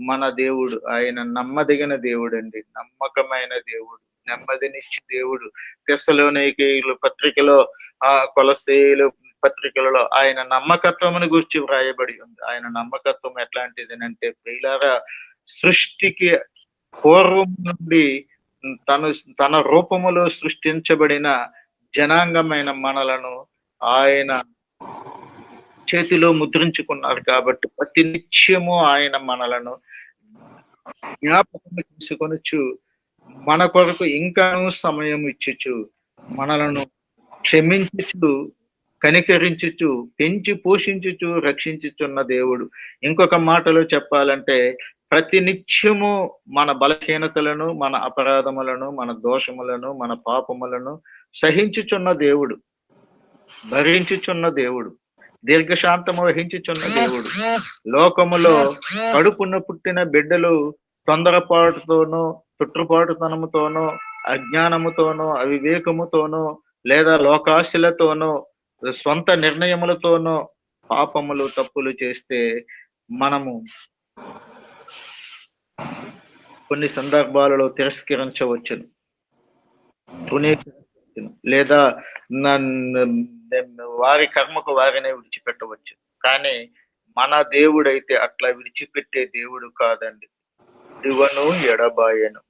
మన దేవుడు. ఆయన నమ్మదగిన దేవుడండి, నమ్మకమైన దేవుడు, నెమ్మదినిచ్చి దేవుడు. తెస్సలోనికీయుల పత్రికలో, కొలస్సీయుల పత్రికలలో ఆయన నమ్మకత్వమును గురించి వ్రాయబడి ఉంది. ఆయన నమ్మకత్వం ఎట్లాంటిది అంటే, ప్రియులారా, సృష్టికి పూర్వం నుండి తన రూపములో సృష్టించబడిన జనాంగమైన మనలను ఆయన చేతిలో ముద్రించుకున్నారు కాబట్టి ప్రతి నిత్యము ఆయన మనలను జ్ఞాపకం తీసుకొనొచ్చు మన కొరకు ఇంకాను సమయం ఇచ్చుచు, మనలను క్షమించుచు, కనికరించుచు, పెంచి పోషించుచు, రక్షించుచున్న దేవుడు. ఇంకొక మాటలో చెప్పాలంటే ప్రతి నిత్యము మన బలహీనతలను, మన అపరాధములను, మన దోషములను, మన పాపములను సహించుచున్న దేవుడు, భరించుచున్న దేవుడు, దీర్ఘశాంతము వహించుచున్న దేవుడు. లోకములో కడుపున పుట్టిన బిడ్డలు తొందరపాటుతోనో, తుట్రుపాటుతనముతోనో, అజ్ఞానముతోనో, అవివేకముతోనో, లేదా లోకాశలతోనో, సొంత నిర్ణయములతోనో పాపములు, తప్పులు చేస్తే మనము కొన్ని సందర్భాలలో తిరస్కరించవచ్చును, తృణీకరించవచ్చును, లేదా వారి కర్మకు వారినే విడిచిపెట్టవచ్చు. కానీ మన దేవుడైతే అట్లా విడిచిపెట్టే దేవుడు కాదండి. విడువను ఎడబాయను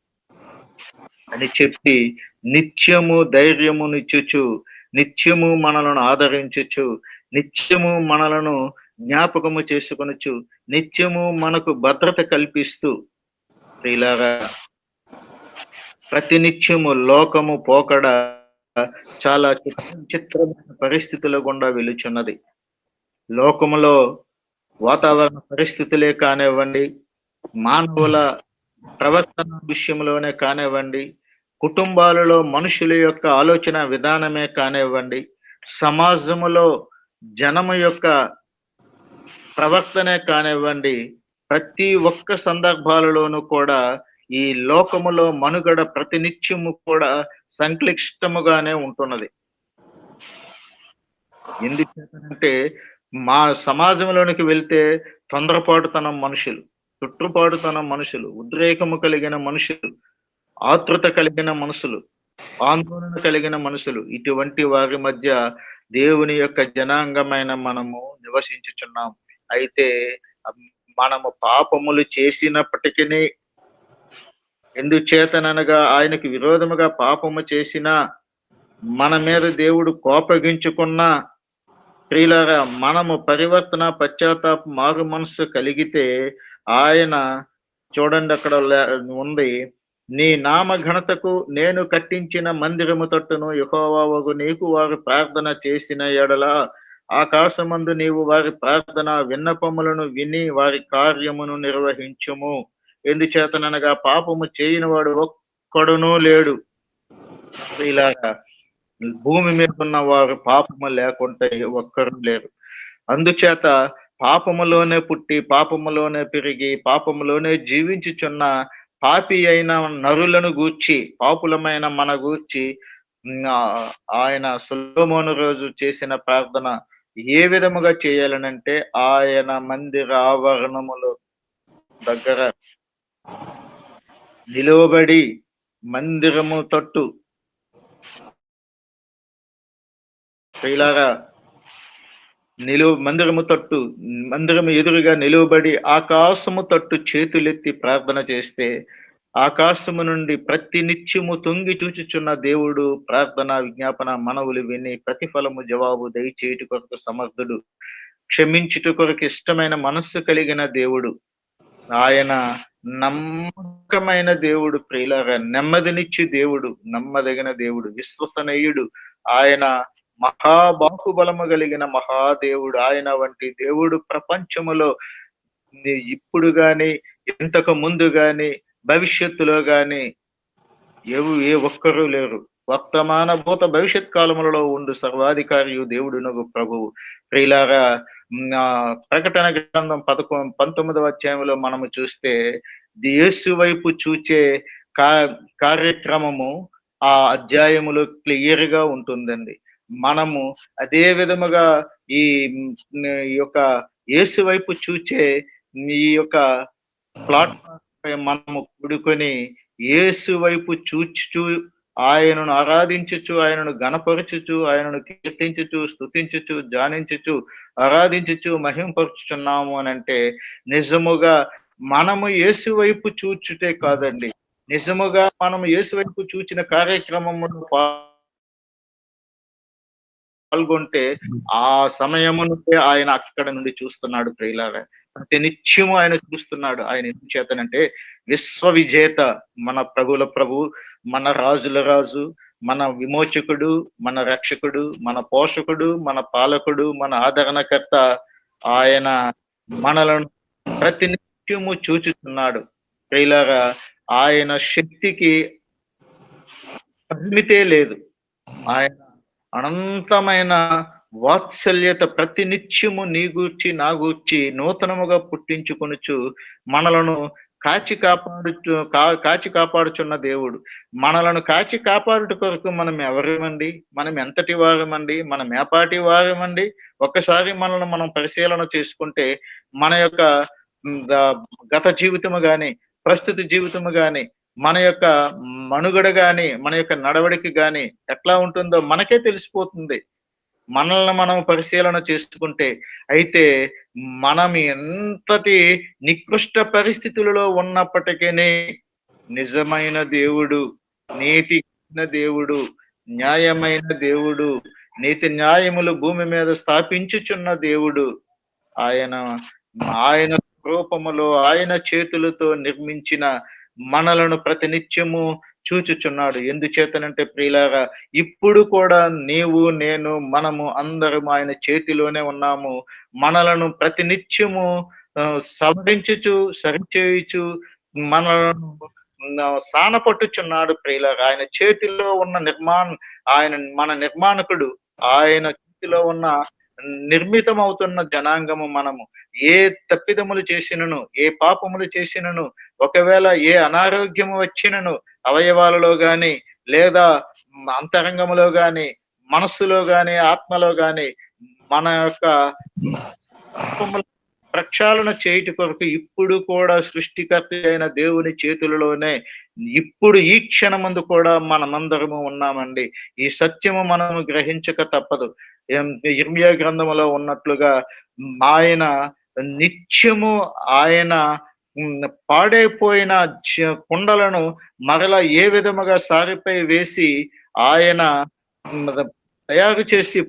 అని చెప్పి నిత్యము ధైర్యమునిచ్చుచు, నిత్యము మనలను ఆదరించుచు, నిత్యము మనలను జ్ఞాపకము చేసుకొనుచు, నిత్యము మనకు భద్రత కల్పిస్తూ, ప్రియులారా, ప్రతినిత్యము లోకము పోకడ చాలా చిత్రమైన పరిస్థితుల గుండా వెలుచున్నది. లోకములో వాతావరణ పరిస్థితులే కానివ్వండి, మానవుల ప్రవర్తన విషయంలోనే కానివ్వండి, కుటుంబాలలో మనుషుల యొక్క ఆలోచన విధానమే కానివ్వండి, సమాజములో జనము యొక్క ప్రవర్తనే కానివ్వండి, ప్రతి ఒక్క సందర్భాలలోనూ కూడా ఈ లోకములో మనుగడ ప్రతినిత్యము కూడా సంక్లిష్టముగానే ఉంటున్నది. ఎందుకంటే మా సమాజంలోనికి వెళ్తే తొందరపాటుతనం మనుషులు, చుట్టుపాటుతనం మనుషులు, ఉద్రేకము కలిగిన మనుషులు, ఆతృత కలిగిన మనసులు, ఆందోళన కలిగిన మనుషులు, ఇటువంటి వారి మధ్య దేవుని యొక్క జనాంగమైన మనము నివసించుచున్నాం. అయితే మనము పాపములు చేసినప్పటికీ, ఎందుచేతననగా ఆయనకు విరోధముగా పాపము చేసిన మన మీద దేవుడు కోపగించుకున్న, ప్రియులారా, మనము పరివర్తన, పశ్చాత్తాప, మారు మనస్సు కలిగితే ఆయన, చూడండి అక్కడ ఉంది, నీ నామ ఘనతకు నేను కట్టించిన మందిరము తట్టును యెహోవావగు నీకు వారు ప్రార్థన చేసిన ఎడల ఆకాశమందు నీవు వారి ప్రార్థన విన్నపములను విని వారి కార్యమును నిర్వహించుము. ఎందుచేతననగా పాపము చేయని వాడు ఒక్కడునూ లేడు. ఇలాగా భూమి మీద ఉన్న వారు పాపము లేకుంటే ఒక్కరు లేరు. అందుచేత పాపములోనే పుట్టి, పాపములోనే పెరిగి, పాపములోనే జీవించుచున్న పాపి అయిన నరులను గూర్చి, పాపులమైన మన గూర్చి ఆయన సొలొమోను రోజు చేసిన ప్రార్థన ఏ విధముగా చేయాలనంటే, ఆయన మందిర ఆవరణములో దగ్గర నిలువబడి మందిరము తట్టు, ప్రియులారా, మందిరము ఎదురుగా నిలువబడి ఆకాశము తట్టు చేతులెత్తి ప్రార్థన చేస్తే ఆకాశము నుండి ప్రతి నిత్యము తొంగి చూచుచున్న దేవుడు ప్రార్థన, విజ్ఞాపన, మనవులు విని ప్రతిఫలము, జవాబు దయచేయుట కొరకు సమర్థుడు, క్షమించుట కొరకు ఇష్టమైన మనస్సు కలిగిన దేవుడు. ఆయన నమ్మకమైన దేవుడు, ప్రియులారా, నెమ్మదినిచ్చి దేవుడు, నమ్మదగిన దేవుడు, విశ్వసనీయుడు. ఆయన మహాబాహుబలము కలిగిన మహాదేవుడు. ఆయన వంటి దేవుడు ప్రపంచములో ఇప్పుడు గాని, ఇంతకు ముందు గాని, భవిష్యత్తులో గాని ఏ ఒక్కరూ లేరు. వర్తమాన భూత భవిష్యత్ కాలములలో ఉండు సర్వాధికారియు దేవుడునగు ప్రభువు. ప్రియులారా, ప్రకటన గ్రంథం 19వ అధ్యాయంలో మనము చూస్తే యేసు వైపు చూచే కార్యక్రమము ఆ అధ్యాయములో క్లియర్ గా ఉంటుందండి. మనము అదే విధముగా ఈ యొక్క యేసు వైపు చూచే ఈ యొక్క ప్లాట్ఫామ్ పై మనము కూడుకొని యేసు వైపు చూచుచు, ఆయనను ఆరాధించుచు, ఆయనను గణపరచుచు, ఆయనను కీర్తించుచు, స్తుతించుచు, ధ్యానించుచు, ఆరాధించుచు, మహింపరుచుచున్నాము అని అంటే నిజముగా మనము యేసు వైపు చూచుటే కాదండి, నిజముగా మనము యేసు వైపు చూచిన కార్యక్రమమును పాల్గొంటే ఆ సమయము నుండి ఆయన అక్కడ నుండి చూస్తున్నాడు. ప్రియులారా, ప్రతి నిత్యము ఆయన చూస్తున్నాడు. ఆయన ఎందుకు చేతనంటే విశ్వ విజేత, మన ప్రభుల ప్రభు, మన రాజుల రాజు, మన విమోచకుడు, మన రక్షకుడు, మన పోషకుడు, మన పాలకుడు, మన ఆదరణకర్త. ఆయన మనలను ప్రతి నిత్యము చూచుతున్నాడు. ప్రియులారా, ఆయన శక్తికి పరిమితే లేదు. ఆయన అనంతమైన వాత్సల్యత ప్రతి నిత్యము నీ గూర్చి నా గూర్చి నూతనముగా పుట్టించుకొనుచు మనలను కాచి కాపాడుచున్న దేవుడు. మనలను కాచి కాపాడుట కొరకు మనం ఎవరమండి? మనం ఎంతటి వారమండి? మనం ఏపాటి వారమండి? ఒక్కసారి మనల్ని మనం పరిశీలన చేసుకుంటే మన యొక్క గత జీవితము గాని, ప్రస్తుత జీవితము గాని, మన యొక్క మనుగడ గాని, మన యొక్క నడవడిక గాని ఎట్లా ఉంటుందో మనకే తెలిసిపోతుంది. మనల్ని మనం పరిశీలన చేసుకుంటే. అయితే మనం ఎంతటి నికృష్ట పరిస్థితులలో ఉన్నప్పటికీని నిజమైన దేవుడు, నీతిమైన దేవుడు, న్యాయమైన దేవుడు, నీతి న్యాయములు భూమి మీద స్థాపించుచున్న దేవుడు, ఆయన ఆయన రూపములో ఆయన చేతులతో నిర్మించిన మనలను ప్రతినిత్యము చూచుచున్నాడు. ఎందుచేతనంటే ప్రియులారా, ఇప్పుడు కూడా నీవు నేను మనము అందరం ఆయన చేతిలోనే ఉన్నాము. మనలను ప్రతినిత్యము సవరించుచు సరిచేయుచు మనలను సానపట్టుచున్నాడు. ప్రియులారా, ఆయన చేతిలో ఉన్న ఆయన మన నిర్మాణకుడు. ఆయన చేతిలో ఉన్న నిర్మితమవుతున్న జనాంగము మనము. ఏ తప్పిదములు చేసినను, ఏ పాపములు చేసినను, ఒకవేళ ఏ అనారోగ్యము వచ్చినను అవయవాలలో గాని, లేదా అంతరంగములో గాని, మనస్సులో గాని, ఆత్మలో గాని, మన యొక్క ప్రక్షాళన చేయుట కొరకు ఇప్పుడు కూడా సృష్టికర్త అయిన దేవుని చేతులలోనే ఇప్పుడు ఈ క్షణమందు కూడా మనమందరము ఉన్నామండి. ఈ సత్యము మనము గ్రహించక తప్పదు. ఇర్మియా గ్రంథములో ఉన్నట్లుగా ఆయన నిత్యము ఆయన పాడైపోయిన కుండలను మరలా ఏ విధముగా సారిపై వేసి ఆయన తయారు చేసి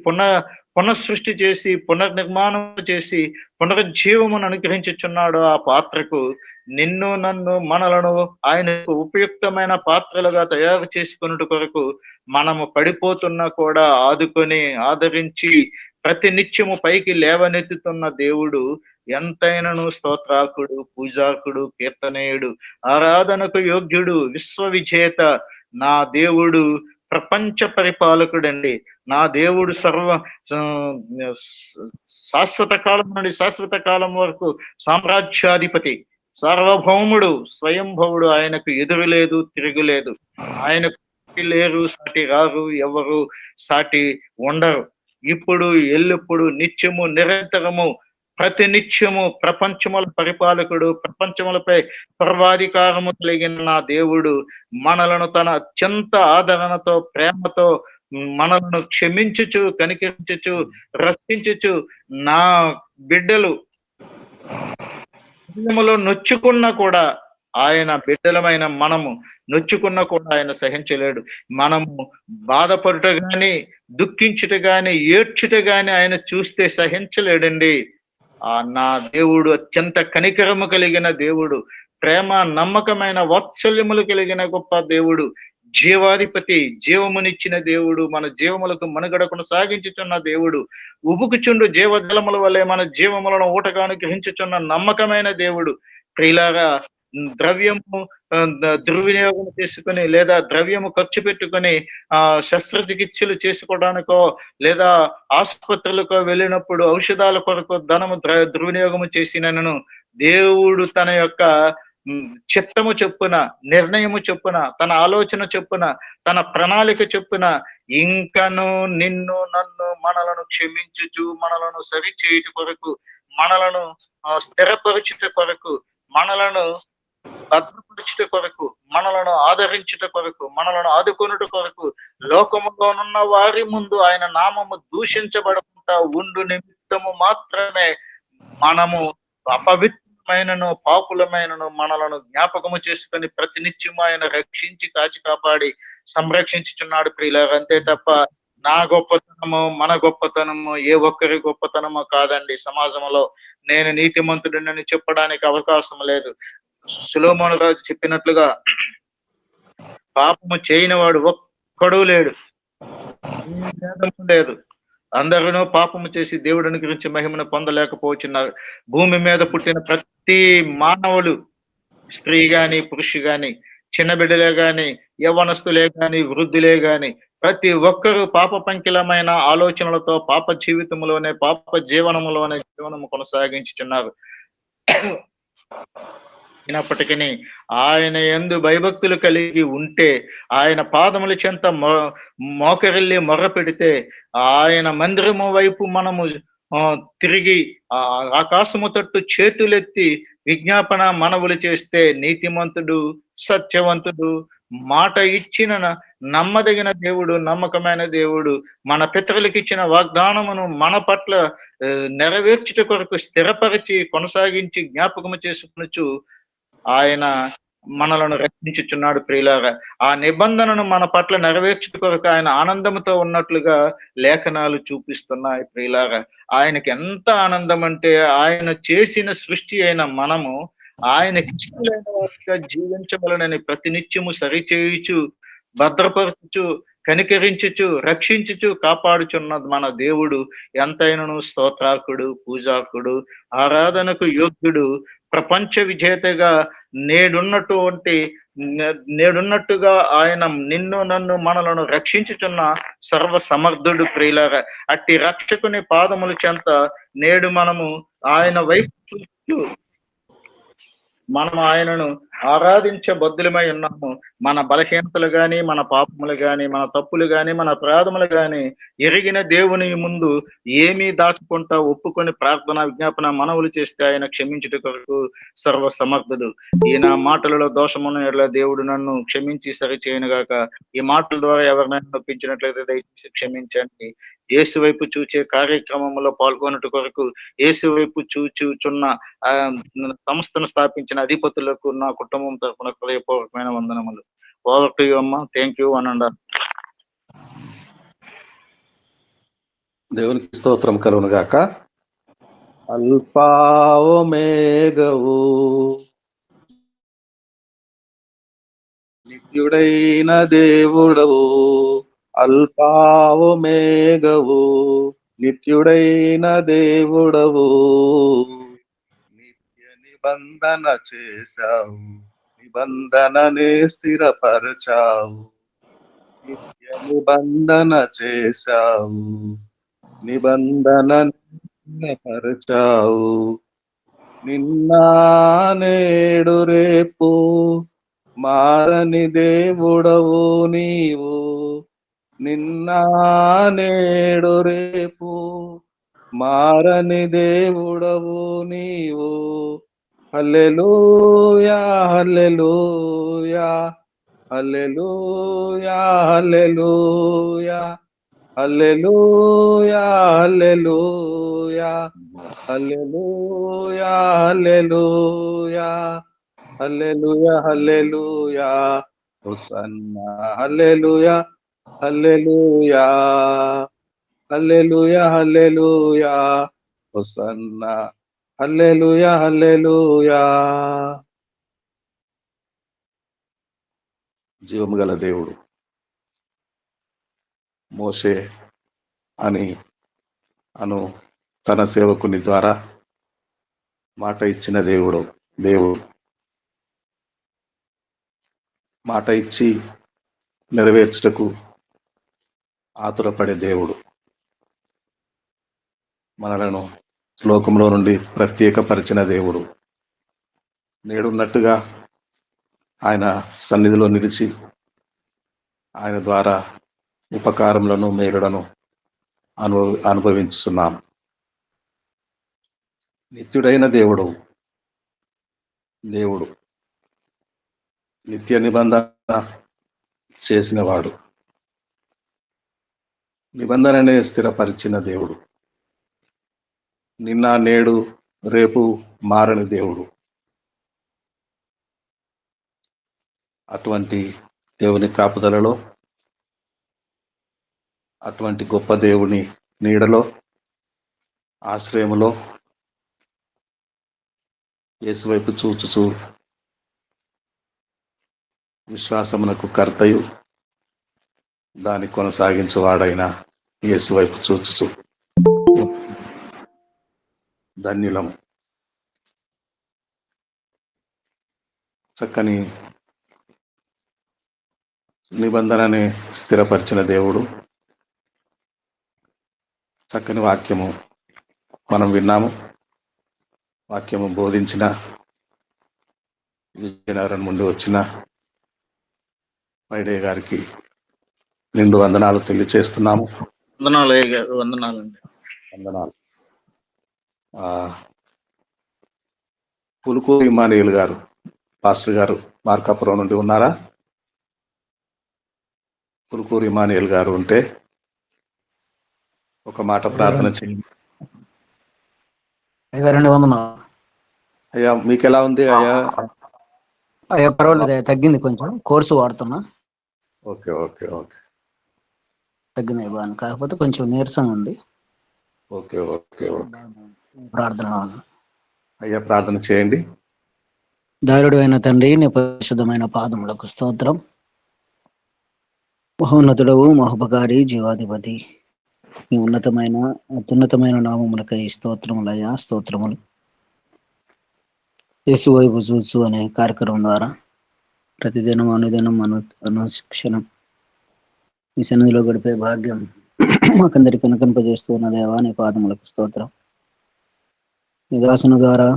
పునఃసృష్టి చేసి పునర్నిర్మాణం చేసి పునరుజ్జీవమును అనుగ్రహించుచున్నాడు. ఆ పాత్రకు నిన్ను నన్ను మనలను ఆయనకు ఉపయుక్తమైన పాత్రలుగా తయారు చేసుకున్నట్టు కొరకు మనము పడిపోతున్నా కూడా ఆదుకొని ఆదరించి ప్రతి నిత్యము పైకి లేవనెత్తుతున్న దేవుడు ఎంతైనను స్తోత్రాకుడు, పూజాకుడు, కీర్తనేయుడు, ఆరాధనకు యోగ్యుడు, విశ్వ విజేత నా దేవుడు ప్రపంచ పరిపాలకుడండి. నా దేవుడు శాశ్వత కాలం నుండి శాశ్వత కాలం వరకు సామ్రాజ్యాధిపతి, సార్వభౌముడు, స్వయంభవుడు. ఆయనకు ఎదురు లేదు, తిరుగులేదు. ఆయనకు సాటి లేరు, సాటి రారు, ఎవరు సాటి ఉండరు. ఇప్పుడు ఎల్లప్పుడు నిత్యము నిరంతరము ప్రతి నిత్యము ప్రపంచముల పరిపాలకుడు, ప్రపంచములపై సర్వాధికారము కలిగిన నా దేవుడు మనలను తన అత్యంత ఆదరణతో, ప్రేమతో మనలను క్షమించుచు, కనికరించుచు, రక్షించుచు నా బిడ్డలు నొచ్చుకున్నా కూడా ఆయన బిడ్డలమైన మనము నొచ్చుకున్నా కూడా ఆయన సహించలేడు. మనము బాధపడుట గాని, దుఃఖించుట గాని, ఏడ్చుట గాని ఆయన చూస్తే సహించలేడండి. నా దేవుడు అత్యంత కనికరము కలిగిన దేవుడు, ప్రేమ నమ్మకమైన వాత్సల్యములు కలిగిన గొప్ప దేవుడు, జీవాధిపతి, జీవమునిచ్చిన దేవుడు, మన జీవములకు మనుగడకును సాగించుచున్న దేవుడు, ఉబుకుచుండు జీవజలముల వలె మన జీవములను ఊటగా అనుగ్రహించుచున్న నమ్మకమైన దేవుడు. ప్రియులారా, ద్రవ్యము దుర్వినియోగం చేసుకుని లేదా ద్రవ్యము ఖర్చు పెట్టుకొని శస్త్రచికిత్సలు చేసుకోవడానికో లేదా ఆసుపత్రులకో వెళ్ళినప్పుడు ఔషధాల కొరకు ధనము దుర్వినియోగము చేసినను దేవుడు తన యొక్క చిత్తము చొప్పున, నిర్ణయము చొప్పున, తన ఆలోచన చొప్పున, తన ప్రణాళిక చొప్పున ఇంకను నిన్ను నన్ను మనలను క్షమించుచు, మనలను సరిచేయుట కొరకు, మనలను స్థిరపరచుట కొరకు, మనలను భద్రపరచుట కొరకు, మనలను ఆదరించుట కొరకు, మనలను ఆదుకొనుట కొరకు, లోకములోనున్న వారి ముందు ఆయన నామము దూషించబడకుండా ఉండు నిమిత్తము మాత్రమే మనము అపవిత్రమైనను పాపులమైనను మనలను జ్ఞాపకము చేసుకొని ప్రతినిత్యము ఆయన రక్షించి కాచి కాపాడి సంరక్షించుచున్నాడు. ప్రియులారా, అంతే తప్ప నా గొప్పతనము, మన గొప్పతనము ఏ ఒక్కరి గొప్పతనమో కాదండి. సమాజంలో నేను నీతిమంతుడినని చెప్పడానికి అవకాశం లేదు. సొలొమోను రాజు చెప్పినట్లుగా పాపము చేయని వాడు ఒక్కడూ లేడు. ఏ భేదము లేదు. అందరూ పాపము చేసి దేవుడిని గురించి మహిమను పొందలేకపోతున్నారు. భూమి మీద పుట్టిన ప్రతి మానవులు, స్త్రీ గాని, పురుషు గాని, చిన్న బిడ్డలే గాని, యవ్వనస్తులే గాని, వృద్ధులే గాని, ప్రతి ఒక్కరూ పాప పంకిలమైన ఆలోచనలతో పాప జీవితంలోనే, పాప జీవనములోనే జీవనము కొనసాగించుచున్నారు. అయినప్పటికీ ఆయన యందు భయభక్తులు కలిగి ఉంటే, ఆయన పాదముల చెంత మోకరిల్లి మొర్రపెడితే, ఆయన మందిరము వైపు మనము తిరిగి ఆకాశము తట్టు చేతులెత్తి విజ్ఞాపన మనవులు చేస్తే, నీతిమంతుడు, సత్యవంతుడు, మాట ఇచ్చిన నమ్మదగిన దేవుడు, నమ్మకమైన దేవుడు, మన పితరులకిచ్చిన వాగ్దానమును మన పట్ల నెరవేర్చుట కొరకు స్థిరపరిచి, కొనసాగించి, జ్ఞాపకము చేసుకొనుచు ఆయన మనలను రక్షించుచున్నాడు ప్రియులారా. ఆ నిబంధనను మన పట్ల నెరవేర్చుట కొరకు ఆయన ఆనందముతో ఉన్నట్లుగా లేఖనాలు చూపిస్తున్నాయి ప్రియులారా. ఆయనకి ఎంత ఆనందం అంటే, ఆయన చేసిన సృష్టి అయిన మనము ఆయనకి ఇష్టలైన వారిగా జీవించవలనని ప్రతినిత్యము సరిచేయుచు, భద్రపరచుచు, కనికరించుచు, రక్షించుచు, కాపాడుచున్న మన దేవుడు ఎంతైనను స్తోత్రార్కుడు, పూజార్కుడు, ఆరాధనకు యోగ్యుడు, ప్రపంచ విజేతగా నేడున్నటువంటి నేడున్నట్టుగా ఆయన నిన్ను, నన్ను, మనలను రక్షించుచున్న సర్వ సమర్థుడు ప్రియులారా. అట్టి రక్షకుని పాదముల చెంత నేడు మనము ఆయన వైపు చూస్తూ మనం ఆయనను ఆరాధించబద్దులమై ఉన్నాము. మన బలహీనతలు గాని, మన పాపములు గాని, మన తప్పులు గాని, మన అపరాధములు గాని ఎరిగిన దేవుని ముందు ఏమీ దాచుకుంటా ఒప్పుకొని ప్రార్థన, విజ్ఞాపన మనవులు చేస్తే ఆయన క్షమించుట కొరకు సర్వ సమర్థుడు. ఈ నా మాటలలో దోషమున్న యెడల దేవుడు నన్ను క్షమించి సరిచేయునుగాక. ఈ మాటల ద్వారా ఎవరినైనా నొప్పించినట్లయితే దయచేసి క్షమించండి. యేసు వైపు చూచే కార్యక్రమంలో పాల్గొనుట కొరకు, యేసు వైపు చూచుచున్న సంస్థను స్థాపించిన అధిపతులకు నా కుటుంబం తరఫున హృదయపూర్వకమైన వందనములు. ఓవర్ టు యు అమ్మ. థ్యాంక్ యూ అనండా. దేవునికి స్తోత్రం కలుగును గాక. అల్ఫా ఒమేగవు, నిత్యుడైన దేవుడవు. అల్ఫా ఒమేగవు, నిత్యుడైన దేవుడవు. నిత్య నిబంధన చేశావు, నిబంధననే స్థిరపరచావు. నిత్య నిబంధన చేశావు, నిబంధన స్థిరపరచావు. నిన్న నేడు రేపు మారని దేవుడవు నీవు. నిన్న నేడు రేపు మారని దేవుడవు నీవు. హల్లెలూయా హల్లెలూయా హల్లెలూయా హల్లెలూయా హల్లెలూయా హల్లెలూయా హల్లెలూయా హల్లెలూయా హల్లెలూయా హల్లెలూయా హోసన్నా హల్లెలూయా హల్లెలూయా హల్లెలూయా హల్లెలూయా హోసన్నా హల్లెలూయా హల్లెలూయా. జీవము గల దేవుడు మోషే అను తన సేవకుని ద్వారా మాట ఇచ్చిన దేవుడు మాట ఇచ్చి నెరవేర్చుటకు ఆతురపడే దేవుడు. మనలను లోకంలో నుండి ప్రత్యేకపరిచిన దేవుడు. నేడున్నట్టుగా ఆయన సన్నిధిలో నిలిచి ఆయన ద్వారా ఉపకారములను, మేలులను అనుభవించుతున్నాం. నిత్యుడైన దేవుడు నిత్య నిబంధన చేసినవాడు, నిబంధననే స్థిరపరిచిన దేవుడు, నిన్న నేడు రేపు మారని దేవుడు. అటువంటి దేవుని కాపుదలలో అటువంటి గొప్ప దేవుని నీడలో, ఆశ్రయములో యేసు వైపు చూచుచూ విశ్వాసమునకు కర్తయు దాన్ని కొనసాగించువాడైన యేసు వైపు చూచుచు ధన్యులము. చక్కని నిబంధనని స్థిరపరిచిన దేవుడు, చక్కని వాక్యము మనం విన్నాము. వాక్యము బోధించిన విజయనగరం నుండి వచ్చిన వైడే గారికి నిండు వందనాలు తెలియచేస్తున్నాము. వందనాలు అయ్య గారు, వందనాలండి. వందనాలు. పులుకూరి ఇమానియేల్ గారు, పాస్టర్ గారు మార్కాపురం నుండి ఉన్నారా? పులుకూరి ఇమానియేల్ గారు ఉంటే ఒక మాట ప్రార్థన చేయండి. అయ్యా మీకు ఎలా ఉంది అయ్యా? అయ్యా పర్వాలేదు, తగ్గింది, కొంచెం కోర్సు వాడుతున్నా. ఓకే ఓకే ఓకే, తగ్గింది బాగా, కాకపోతే కొంచెం నీరసంగా ఉంది. Okay okay okay. ప్రార్థన అయ్యా ప్రార్థన చేయండి. దారుడు అయిన తండ్రి, నీ పరిశుద్ధమైన పాదములకు స్తోత్రం. మహోన్నతుడవు, మహోపకారి, జీవాధిపతి, నీ ఉన్నతమైన అత్యున్నతమైన నామమునకై స్తోత్రములయ్యా, స్తోత్రములు. యేసు వైపు చూచు అనే కార్యక్రమం ద్వారా ప్రతిదినం అనుదినం అనుక్షణం ఈ సన్నిధిలో గడిపే భాగ్యం మాకందరికి కనుకరింపజేస్తూ ఉన్న దేవా, నీ పాదములకు స్తోత్రం. నీ దాసుని ద్వారా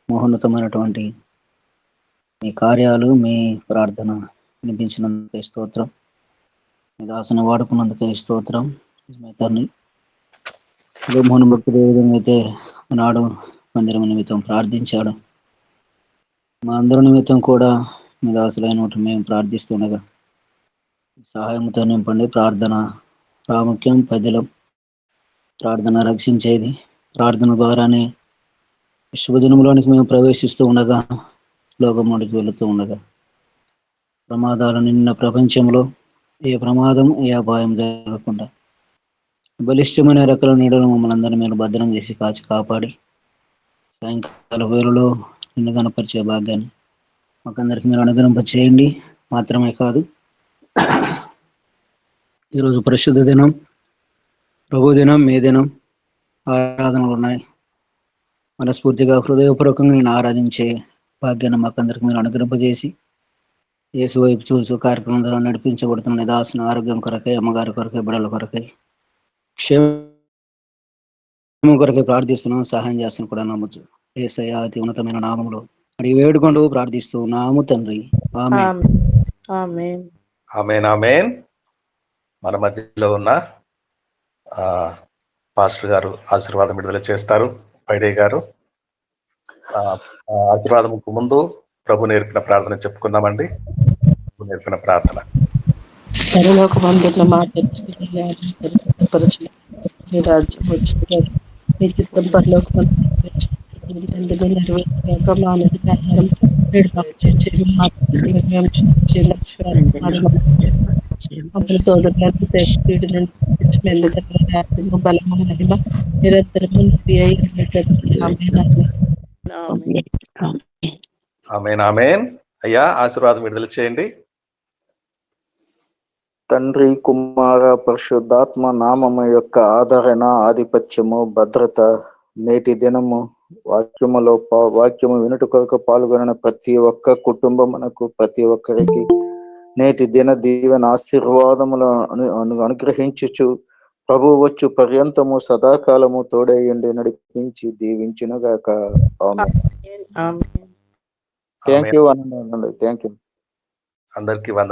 మహోన్నతమైనటువంటి మీ కార్యాలు, మీ ప్రార్థన వినిపించినందుకే స్తోత్రం. మీ దాసుని వాడుకున్నందుకే స్తోత్రం. తండ్రి, మోహన భక్తుడు ఏ విధంగా అయితే నాడు మందిరం నిమిత్తం ప్రార్థించాడు, మా అందరి నిమిత్తం కూడా మీ దాసులైన మేము ప్రార్థిస్తుండగా సహాయంతో నింపండి. ప్రార్థన ప్రాముఖ్యం, పదిలం. ప్రార్థన రక్షించేది. ప్రార్థన ద్వారానే శుభదినంలోనికి మేము ప్రవేశిస్తూ ఉండగా, లోకంలోనికి వెళుతూ ఉండగా, ప్రమాదాలు నిన్న ప్రపంచంలో ఏ ప్రమాదం, ఏ అపాయం జరగకుండా బలిష్టమైన రెక్కల నీడలు మమ్మల్ని అందరినీ మీరు భద్రం చేసి కాచి కాపాడి సాయంకాల వేళలో నిన్ను కనపరిచే భాగ్యాన్ని మాకందరికి మీరు అనుగ్రహింప చేయండి. మాత్రమే కాదు, ఈరోజు పరిశుద్ధ దినం, ప్రభు దినం, మే దినం, ఆరాధనలు ఉన్నాయి. మనస్ఫూర్తిగా హృదయపూర్వకంగా నేను ఆరాధించే భాగ్యాన్ని మాకందరికి మీరు అనుగ్రహింపజేసి యేసు వైపు చూసు కార్యక్రమం ద్వారా నడిపించబడుతున్న దాసుని ఆరోగ్యం కొరకై, అమ్మగారి కొరకై, బిడ్డల కొరకై, క్షేమం కొరకై ప్రార్థిస్తున్నాం. సహాయం చేస్తాను కూడా నమ్మచ్చు. యేసయ్య అతి ఉన్నతమైన నామములో అడిగి వేడుకుంటూ ప్రార్థిస్తూ నాము తండ్రి, ఆమేన్. ఆమేన్. ఆమేన్ ఆమేన్. మన మధ్యలో ఉన్న పాస్టర్ గారు ఆశీర్వాదం విడుదల చేస్తారు. వైడే గారు ఆశీర్వాదంకు ముందు ప్రభు నేర్పిన ప్రార్థన చెప్పుకుందామండి. ప్రభు నేర్పిన ప్రార్థన. పరలోకమందున్న మా తండ్రి, నీ రాజ్యం వచ్చిన నీ చిత్తం పరలోకమందు నెరవేర్చాక మా నది ఆహారం నేడు మాకు దయచేయండి. మా మేము మమ్మల్ని సోదరులకు పీడి నుండి ఎందుకంటే రాజ్యము, బలము, మహిమ నిరంతరము నీవే అయి ఉండేటటువంటి ఆమేన్. ఆమేన్ ఆమేన్. అయ్యా ఆశీర్వాదం విడుదల చేయండి. తండ్రి, కుమార, పరిశుద్ధాత్మ నామము యొక్క ఆదరణ, ఆధిపత్యము, భద్రత నేటి దినము వాక్యము వినుట కొరకు పాల్గొనిన ప్రతి ఒక్క కుటుంబమునకు, ప్రతి ఒక్కరికి నేటి దిన దీవెన ఆశీర్వాదములను అనుగ్రహించుచు ప్రభు వచ్చు పర్యంతము సదాకాలము తోడేయండి, నడిపించి దీవించునుగాక. ఆమేన్. Thank you. అందరికీ వందనాలు.